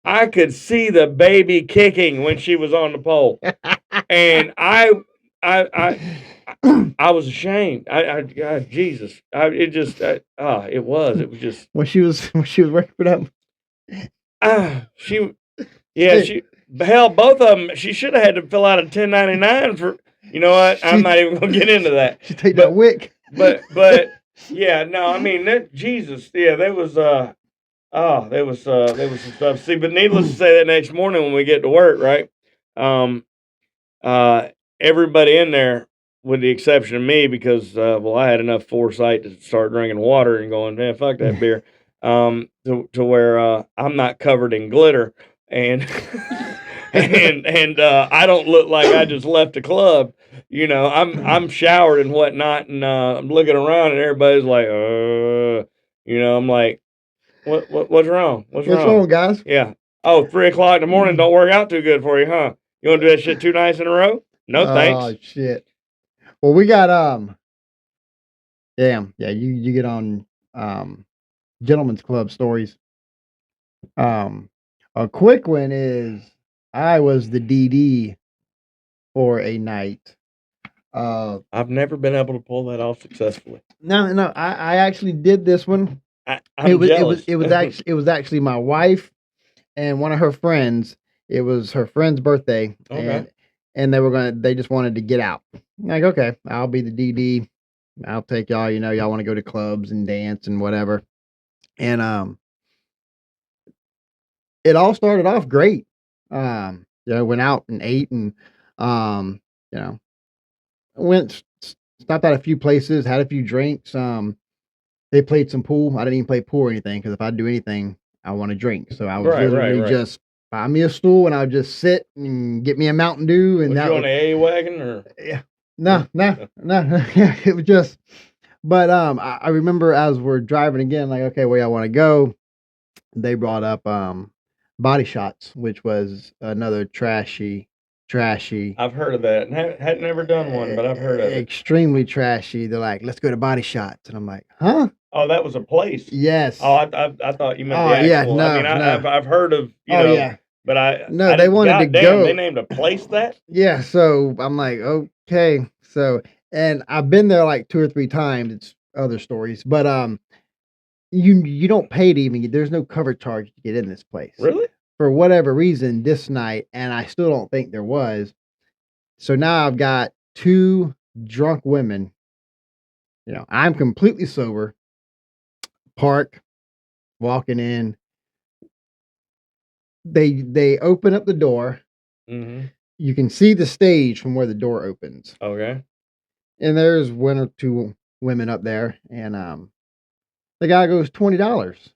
I could see the baby kicking when she was on the pole, and I was ashamed. God, Jesus, it was just when she was working for them. she. Yeah, hell, both of them. She should have had to fill out a 1099 for. You know what? I'm She not even gonna get into that. she take that But wick. but yeah, no, I mean Jesus, yeah, there was some stuff. See, but needless to say, that next morning when we get to work, right? Um, uh, everybody in there, with the exception of me, because well, I had enough foresight to start drinking water and going, man, fuck that beer. To where I'm not covered in glitter and and I don't look like I just left the club. I'm showered and whatnot, and I'm looking around and everybody's like, I'm like, what's wrong? What's What's wrong? wrong, guys? Yeah. Oh, 3 o'clock in the morning don't work out too good for you, huh? You want to do that shit 2 nights in a row? No, thanks. Oh shit. Well, we got damn, yeah, you get on gentlemen's club stories. Um, a quick one is I was the DD for a night. I've never been able to pull that off successfully. No, I actually did this one. I'm jealous. It was actually my wife and one of her friends. It was her friend's birthday, Okay. and they just wanted to get out. Like, okay, I'll be the DD. I'll take y'all. You know, y'all want to go to clubs and dance and whatever. And it all started off great. Went out and ate and you know, stopped at a few places, had a few drinks. They played some pool. I didn't even play pool or anything because if I do anything, I want to drink. So I was literally Right. just buy me a stool and I would just sit and get me a Mountain Dew. And Was that you on was, a wagon or? yeah, no. Yeah, it was just, but I remember as we're driving again, like, okay, where y'all want to go? They brought up Body Shots, which was another trashy, I've heard of that. Had never done one, but I've heard of it. extremely trashy. They're like, let's go to Body Shots, and I'm like, huh? Oh, that was a place. Yes. Oh, I thought you meant Oh the yeah, actual. I mean, no. I've heard of Oh yeah, but no. I They didn't. wanted to Goddamn, they go. named a place that. Yeah, so I'm like, okay. So, and I've been there like 2 or 3 times. It's other stories, but you don't pay to even get. There's no cover charge to get in this place. Really? For whatever reason, this night, and I still don't think there was. So now I've got 2 drunk women. You know, I'm completely sober. Park, walking in. They open up the door. Mm-hmm. You can see the stage from where the door opens. Okay. And there's 1 or 2 women up there, and the guy goes $20,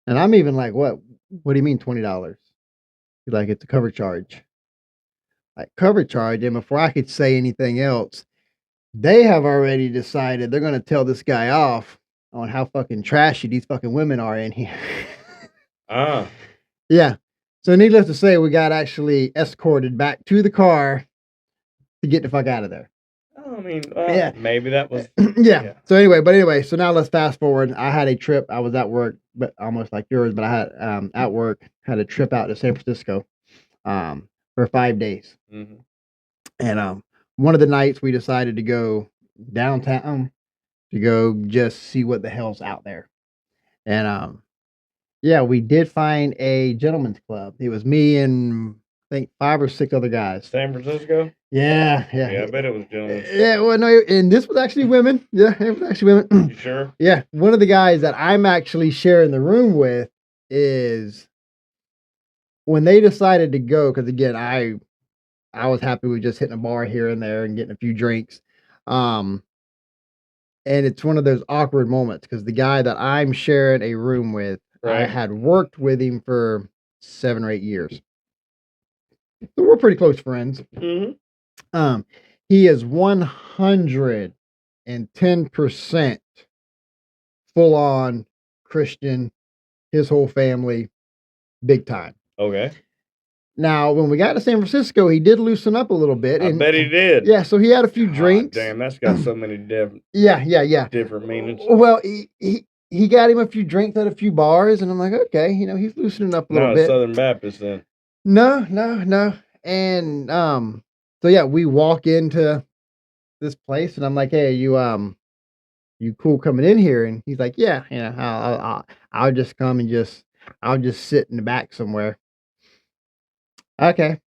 and I'm even like, "What? What do you mean $20?" He's like, "It's a cover charge." Like, cover charge, and before I could say anything else, they have already decided they're gonna tell this guy off on how fucking trashy these fucking women are in here. Ah. Yeah. So needless to say, we got actually escorted back to the car to get the fuck out of there. I mean, Yeah. maybe that was. Yeah. Yeah. So anyway, so now let's fast forward. I had a trip. I was at work, but almost like yours, but I had at work had a trip out to San Francisco for 5 days. Mm-hmm. And one of the nights we decided to go downtown to go just see what the hell's out there. And yeah, we did find a gentleman's club. It was me and I think 5 or 6 other guys. San Francisco. Yeah. Yeah, I bet it was gentlemen. Yeah, well, no, and this was actually women. Yeah, it was actually women. You sure? Yeah, one of the guys that I'm actually sharing the room with is when they decided to go. Because again, I was happy with just hitting a bar here and there and getting a few drinks. Um, and it's one of those awkward moments because the guy that I'm sharing a room with, I Right. had worked with him for 7 or 8 years. So we're pretty close friends. Mm-hmm. He is 110% full on Christian, his whole family, big time. Okay. Now, when we got to San Francisco, he did loosen up a little bit. I bet he did. Yeah, so he had a few drinks. Damn, that's got so many different. Yeah. Different meanings. Well, he got him a few drinks at a few bars, and I'm like, okay, he's loosening up a little bit. Southern Baptist then. No. And so yeah, we walk into this place, and I'm like, hey, you cool coming in here? And he's like, yeah, I'll just come and I'll just sit in the back somewhere. Okay.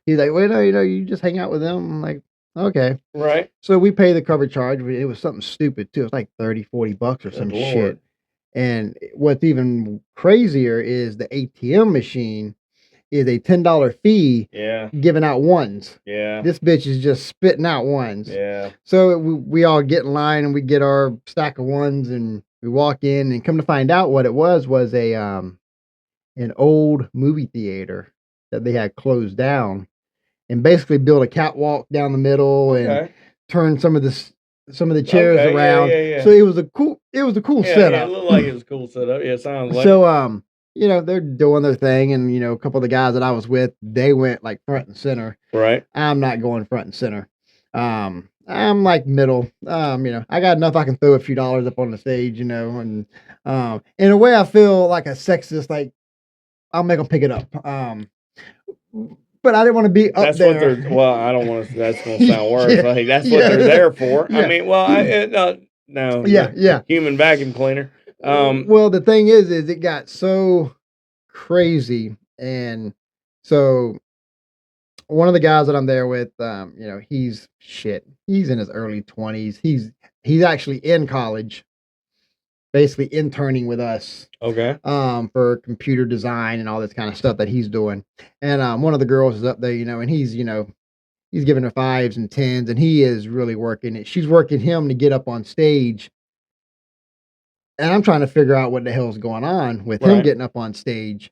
He's like, well, no, you just hang out with them. I'm like, okay. Right. So we pay the cover charge. It was something stupid too. It was like $30-$40 or some shit. And what's even crazier is the ATM machine is a $10 fee. Yeah. Giving out ones. Yeah. This bitch is just spitting out ones. Yeah. So we all get in line and we get our stack of ones and we walk in and come to find out what it was a an old movie theater that they had closed down and basically built a catwalk down the middle and turned some of the chairs around. Yeah. So it was a cool setup. Yeah, it looked like it was a cool setup. Yeah, it sounds like. So they're doing their thing, and a couple of the guys that I was with, they went like front and center. Right. I'm not going front and center. I'm like middle. I got enough I can throw a few dollars up on the stage, and in a way I feel like a sexist, like I'll make them pick it up. But I didn't want to be up That's what there. they're. Well, I don't want to. That's gonna sound worse. Yeah, Like that's what they're yeah, there for. I yeah, mean, well, no, yeah, the yeah. human vacuum cleaner. Well, the thing is it got so crazy, and so one of the guys that I'm there with, he's shit. He's in his early 20s. He's actually in college, basically interning with us Okay. for computer design and all this kind of stuff that he's doing. And one of the girls is up there, and he's giving her fives and tens, and he is really working it. She's working him to get up on stage, and I'm trying to figure out what the hell's going on with him Right. getting up on stage.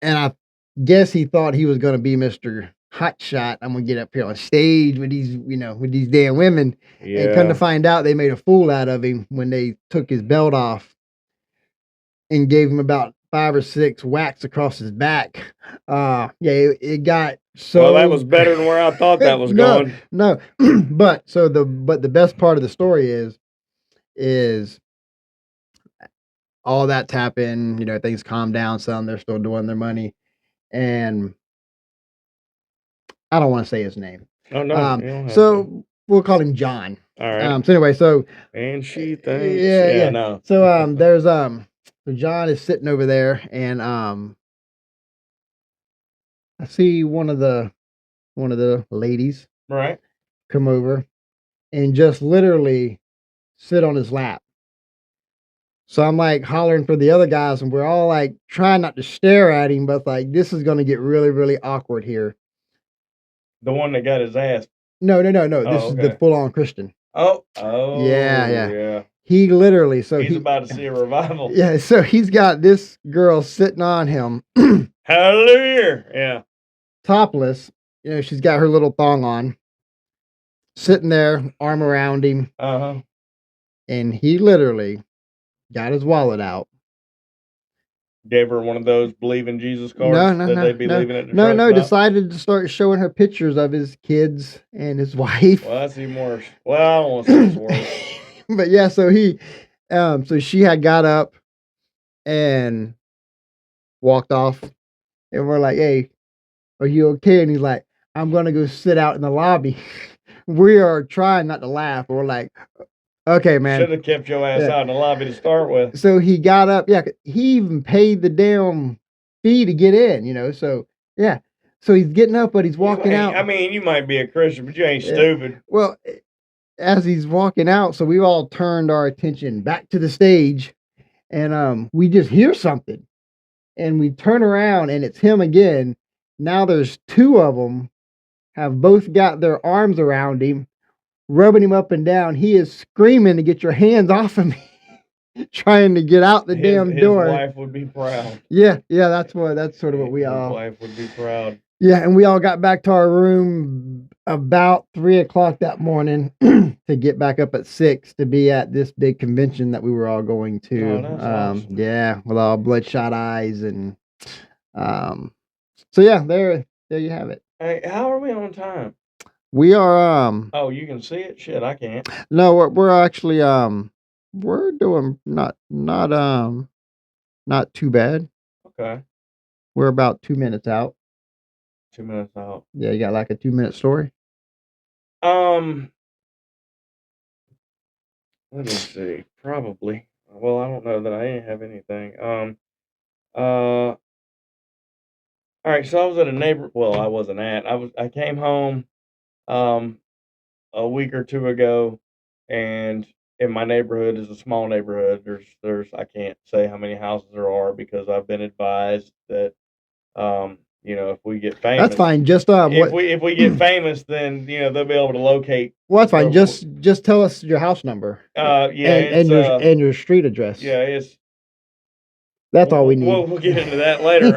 And I guess he thought he was gonna be Mr. Hotshot. I'm gonna get up here on stage with these damn women. And come to Yeah. find out they made a fool out of him when they took his belt off and gave him about 5 or 6 whacks across his back. Yeah, it got Well, that so was better than where I thought that was no, going. no. But the best part of the story is all that happened, things calmed down some, they're still doing their money, and I don't wanna say his name. Oh no, you don't have to. So we'll call him John. All right. So anyway, so And she thinks, yeah, yeah, yeah. no, So there's so John is sitting over there, and I see one of the ladies right. come over and just literally sit on his lap. So I'm like hollering for the other guys, and we're all like trying not to stare at him, but like this is gonna get really, really awkward here. The one that got his ass. No, no, no, no. This Oh, is the okay. full on Christian. Oh, Yeah, oh, yeah. yeah. He literally so He's he about to see a revival. yeah, so he's got this girl sitting on him, Hallelujah. Yeah. topless. She's got her little thong on, sitting there, arm around him, Uh huh. and he literally got his wallet out. Gave her one of those believe in Jesus No, cards no, that no, they'd be no, leaving at the no, truck no. stop. Decided to start showing her pictures of his kids and his wife. Well, that's even worse. Well, I don't want to say it's worse. But yeah, so she had got up and walked off, and we're like, "Hey, are you okay?" And he's like, "I'm gonna go sit out in the lobby." We are trying not to laugh, but we're like, "Okay, man." Should have kept your ass Yeah. out in the lobby to start with. So he got up. Yeah, he even paid the damn fee to get in. So yeah, so he's getting up, but he's walking out. I mean, you might be a Christian, but you ain't Yeah. stupid. Well, as he's walking out, so we all turned our attention back to the stage, and we just hear something, and we turn around, and it's him again. Now there's two of them, have both got their arms around him, rubbing him up and down. He is screaming to get your hands off of me, trying to get out the damn door. His wife would be proud. Yeah, that's sort of what we His all. wife would be proud. Yeah, and we all got back to our room about 3 o'clock that morning to get back up at 6 to be at this big convention that we were all going to. Oh, that's awesome. Yeah, with all bloodshot eyes and so yeah, there you have it. Hey, how are we on time? We are Oh, you can see it? Shit, I can't. no, we're actually we're doing not too bad. Okay. We're about 2 minutes out. 2 minutes out. Yeah, you got like a 2-minute story? Let me see. Probably. Well, I don't know that I ain't have anything. All right. So I was at a neighbor. Well, I wasn't at. I came home um a week or two ago, and in my neighborhood is a small neighborhood. There's I can't say how many houses there are because I've been advised that if we get famous, That's fine. Just if we get famous, then they'll be able to locate. Well, that's fine. Just tell us your house number. Yeah, and your street address. Yeah, it's. That's all we need. We'll get into that later.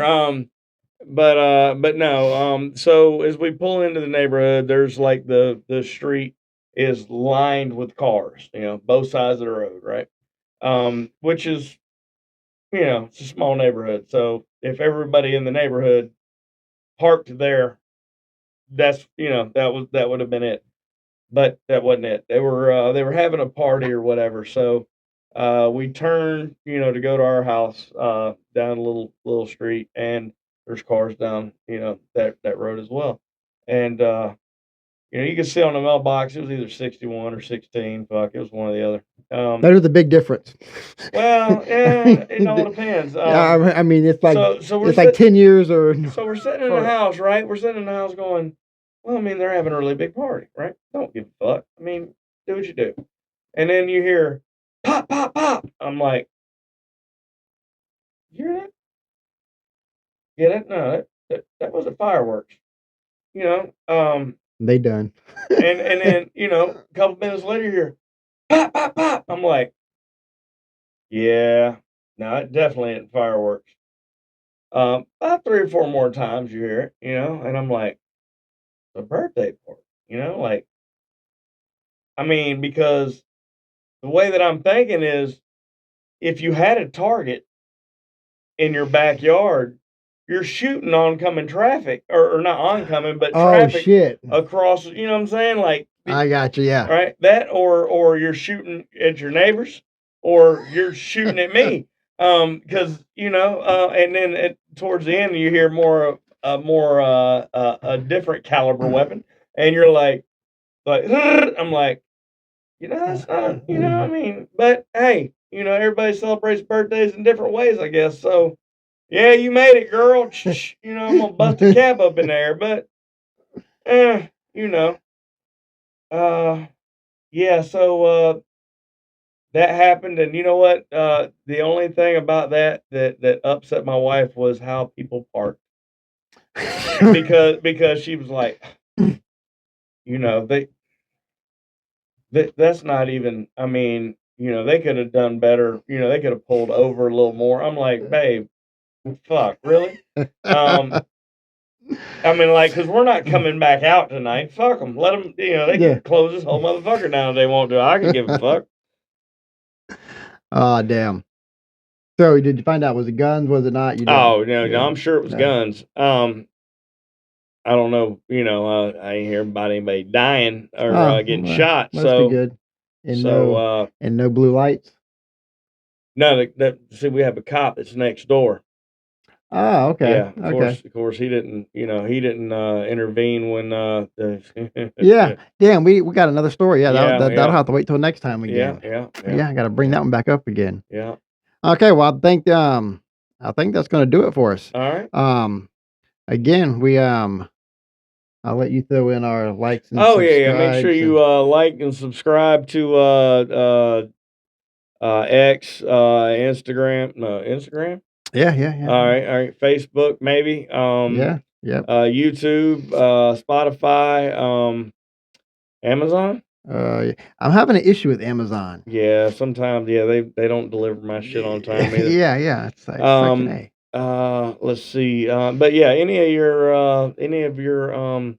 But no. So as we pull into the neighborhood, there's like the street is lined with cars. Both sides of the road, right? Which is it's a small neighborhood. So if everybody in the neighborhood parked there, that would have been it. but that wasn't it. They were having a party or whatever. So we turned, to go to our house down a little street, and there's cars down, that road as well. And you could see on the mailbox it was either 61 or 16. Fuck, it was one or the other. That is a big difference. Well, yeah, it all depends. I mean, it's like so we're it's like 10 years or so we're sitting in the house, right? We're sitting in the house going, well, I mean, they're having a really big party, right? Don't give a fuck. I mean, do what you do. And then you hear pop, pop, pop. I'm like, you hear that? Yeah, no, that wasn't fireworks, you know. they done. And then a couple minutes later, you hear pop, pop, pop. I'm like, yeah, no, it definitely ain't fireworks. About 3 or 4 more times you hear it, and I'm like, the birthday party, like, I mean, because the way that I'm thinking is if you had a target in your backyard, you're shooting oncoming traffic, or not oncoming, but Oh traffic shit! across. You know what I'm saying? Like, I got you. Yeah. right, that, or you're shooting at your neighbors, or you're shooting at me. Because and then towards the end, you hear a different caliber weapon, and you're like, I'm like, that's not, I mean, but hey, everybody celebrates birthdays in different ways, I guess. So, yeah, you made it, girl. I'm gonna bust a cap up in there, but, eh, you know, uh, yeah. So that happened, and you know what? The only thing about that upset my wife was how people parked, because she was like, they that's not even, I mean, they could have done better. They could have pulled over a little more. I'm like, babe, fuck, really? I mean, like, because we're not coming back out tonight. Fuck them. Let them, they Yeah. can close this whole motherfucker down if they want to. I can give a fuck. Oh damn. So did you find out, was it guns? Was it not? You didn't. Oh, no, Yeah. I'm sure it was No. guns. I don't know, I ain't hear about anybody dying or getting Well, shot. must be So, good. And so, no blue lights. no, see, we have a cop that's next door. Oh, okay. Yeah, Okay. of course, he didn't, intervene when, Yeah. Damn, we got another story. Yeah, yeah, that'll yeah, have to wait till next time yeah, again. yeah, Yeah, I got to bring that one back up again. yeah. Okay, well, I think that's going to do it for us. All right. Again, I'll let you throw in our likes and Oh, yeah, yeah. Make sure subscribes you like and subscribe to X, Instagram. No, Instagram. Yeah. All right. Facebook, maybe. Yeah. Yep. YouTube, Spotify, Amazon. I'm having an issue with Amazon. Yeah, sometimes, yeah, they don't deliver my shit on time either. Yeah, it's like section A. Let's see. But yeah, any of your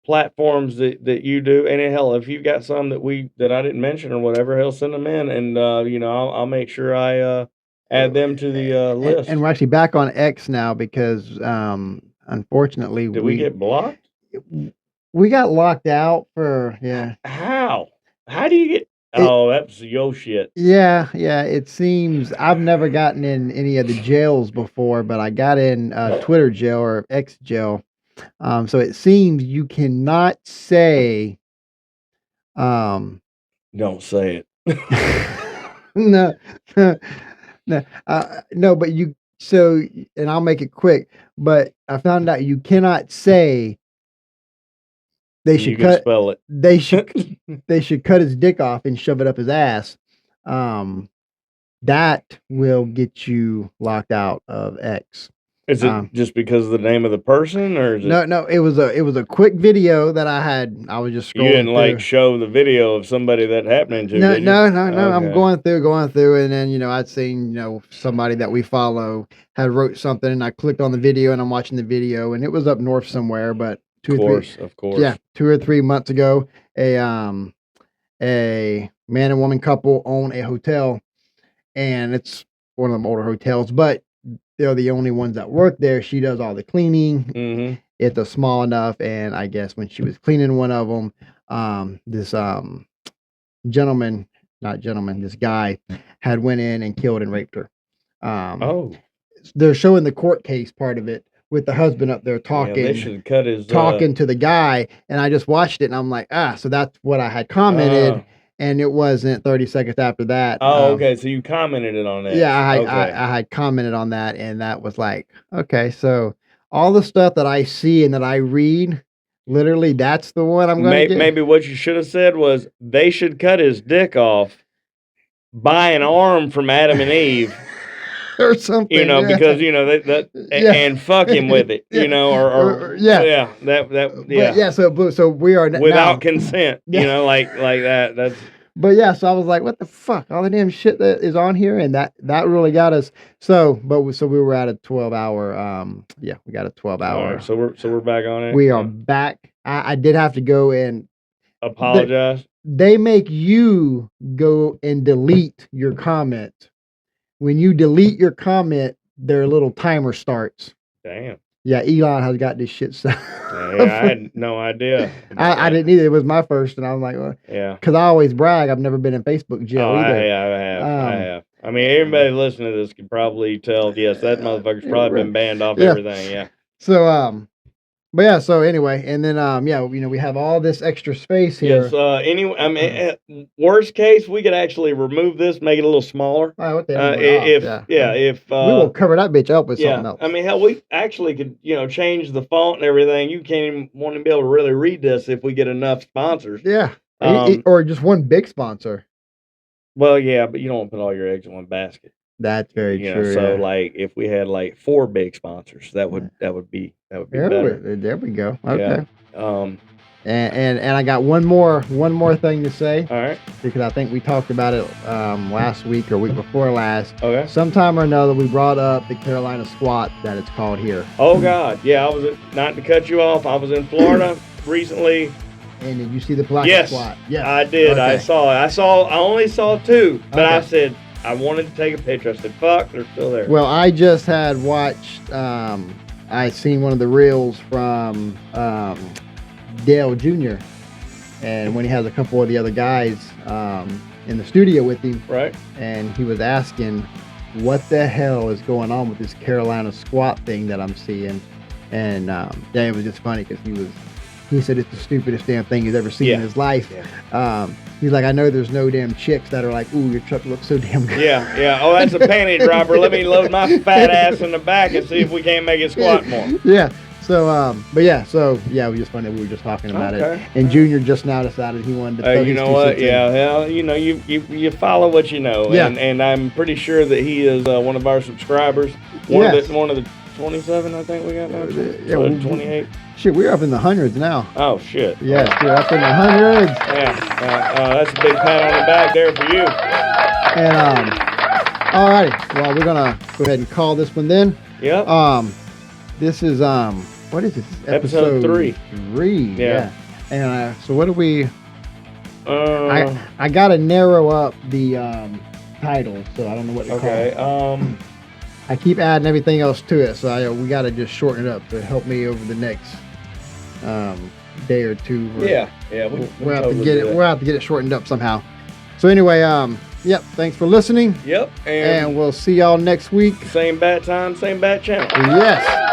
platforms that you do, and hell, if you got some that I didn't mention or whatever, hell, send them in, and I'll make sure I add them to the list. And we're actually back on X now because unfortunately Did we get blocked? we got locked out for How do you get? Oh, that's your shit. Yeah, it seems I've never gotten in any of the jails before, but I got in Twitter jail or X jail. So it seems you cannot say Don't say it. No. No, but and I'll make it quick, but I found out you cannot say they should spell it. They should cut his dick off and shove it up his ass. That will get you locked out of X. Is it just because of the name of the person, or is it? No, it was a quick video that I was just scrolling. You didn't through. show the video of somebody that happening to? No, did you? no. Okay. I'm going through, and then I'd seen somebody that we follow had wrote something, and I clicked on the video, and I'm watching the video, and it was up north somewhere, but of course, yeah, 2 or 3 months ago, a man and woman couple own a hotel, and it's one of them older hotels, but they're the only ones that work there. She does all the cleaning. Mm-hmm. It's small enough, and I guess when she was cleaning one of them, this gentleman, not gentleman, this guy had went in and killed and raped her. Oh, They're showing the court case part of it with the husband up there yeah, they talking should cut his talking to the guy, and I just watched it and I'm like, so that's what I had commented, and it wasn't 30 seconds after that. okay, so you commented on that. Yeah, Okay. I had commented on that, and that was like, okay, so all the stuff that I see and that I read, literally, that's the one I'm going to get. Maybe what you should have said was they should cut his dick off, buy an arm from Adam and Eve. Or something, you know, yeah. because you know and fuck him with it, Yeah. you know, or yeah, yeah. So we are without now, consent, Yeah. you know, like that. That's But yeah, so I was like, what the fuck? All the damn shit that is on here, and that really got us. So we were at a 12-hour. We got a 12-hour. right, so we're back on it. We are back. I did have to go and apologize. They make you go and delete your comment. When you delete your comment, their little timer starts. Damn. Yeah, Elon has got this shit set. Yeah, I had no idea. I didn't either. It was my first, and I was like, well, yeah. Because I always brag, I've never been in Facebook jail either. I have. I mean, everybody listening to this can probably tell, yes, that motherfucker's probably been banned off everything, yeah. So, but yeah, so anyway, and then, we have all this extra space here. Yes, anyway, I mean, worst case, we could actually remove this, make it a little smaller. Oh, what the if we will cover that bitch up with something else. I mean, hell, we actually could, change the font and everything. You won't even be able to really read this if we get enough sponsors. Yeah, or just one big sponsor. Well, yeah, but you don't want to put all your eggs in one basket. That's very true. So, like, if we had like 4 big sponsors, that would be better. There we go. Okay. Yeah. And I got one more thing to say. All right. Because I think we talked about it last week or week before last. Okay. Sometime or another, we brought up the Carolina squat that it's called here. Oh God, yeah. I was not to cut you off. I was in Florida recently. And did you see the Pulaski squat? Yes, I did. Okay. I saw it. I only saw 2, but I said I wanted to take a picture. I said, "Fuck, they're still there." Well, I just had watched. I seen one of the reels from Dale Jr. and when he has a couple of the other guys in the studio with him, right? And he was asking, "What the hell is going on with this Carolina squat thing that I'm seeing?" And it was just funny because he said it's the stupidest damn thing he's ever seen in his life. Yeah. He's like, I know there's no damn chicks that are like, ooh, your truck looks so damn good. Yeah. Oh, that's a panty dropper. Let me load my fat ass in the back and see if we can't make it squat more. Yeah. So, it was just funny. We were just talking about it. And Junior just now decided he wanted to. You know what? Yeah. You follow what you know. Yeah. And I'm pretty sure that he is one of our subscribers. One of the 27, I think we got now. 28. Shit, we're up in the hundreds now. Oh, shit. Yeah, we're up in the hundreds. Yeah, that's a big pat on the back there for you. And, all righty. Well, we're going to go ahead and call this one then. Yep. This is, what is this? Episode 3. 3. Yeah. And so what do we, I got to narrow up the title, so I don't know what to call it. I keep adding everything else to it, so we got to just shorten it up to help me over the next day or two. We'll have to get it. We'll have to get it shortened up somehow. So anyway, thanks for listening. Yep. And we'll see y'all next week. Same bat time, same bat channel. Yes.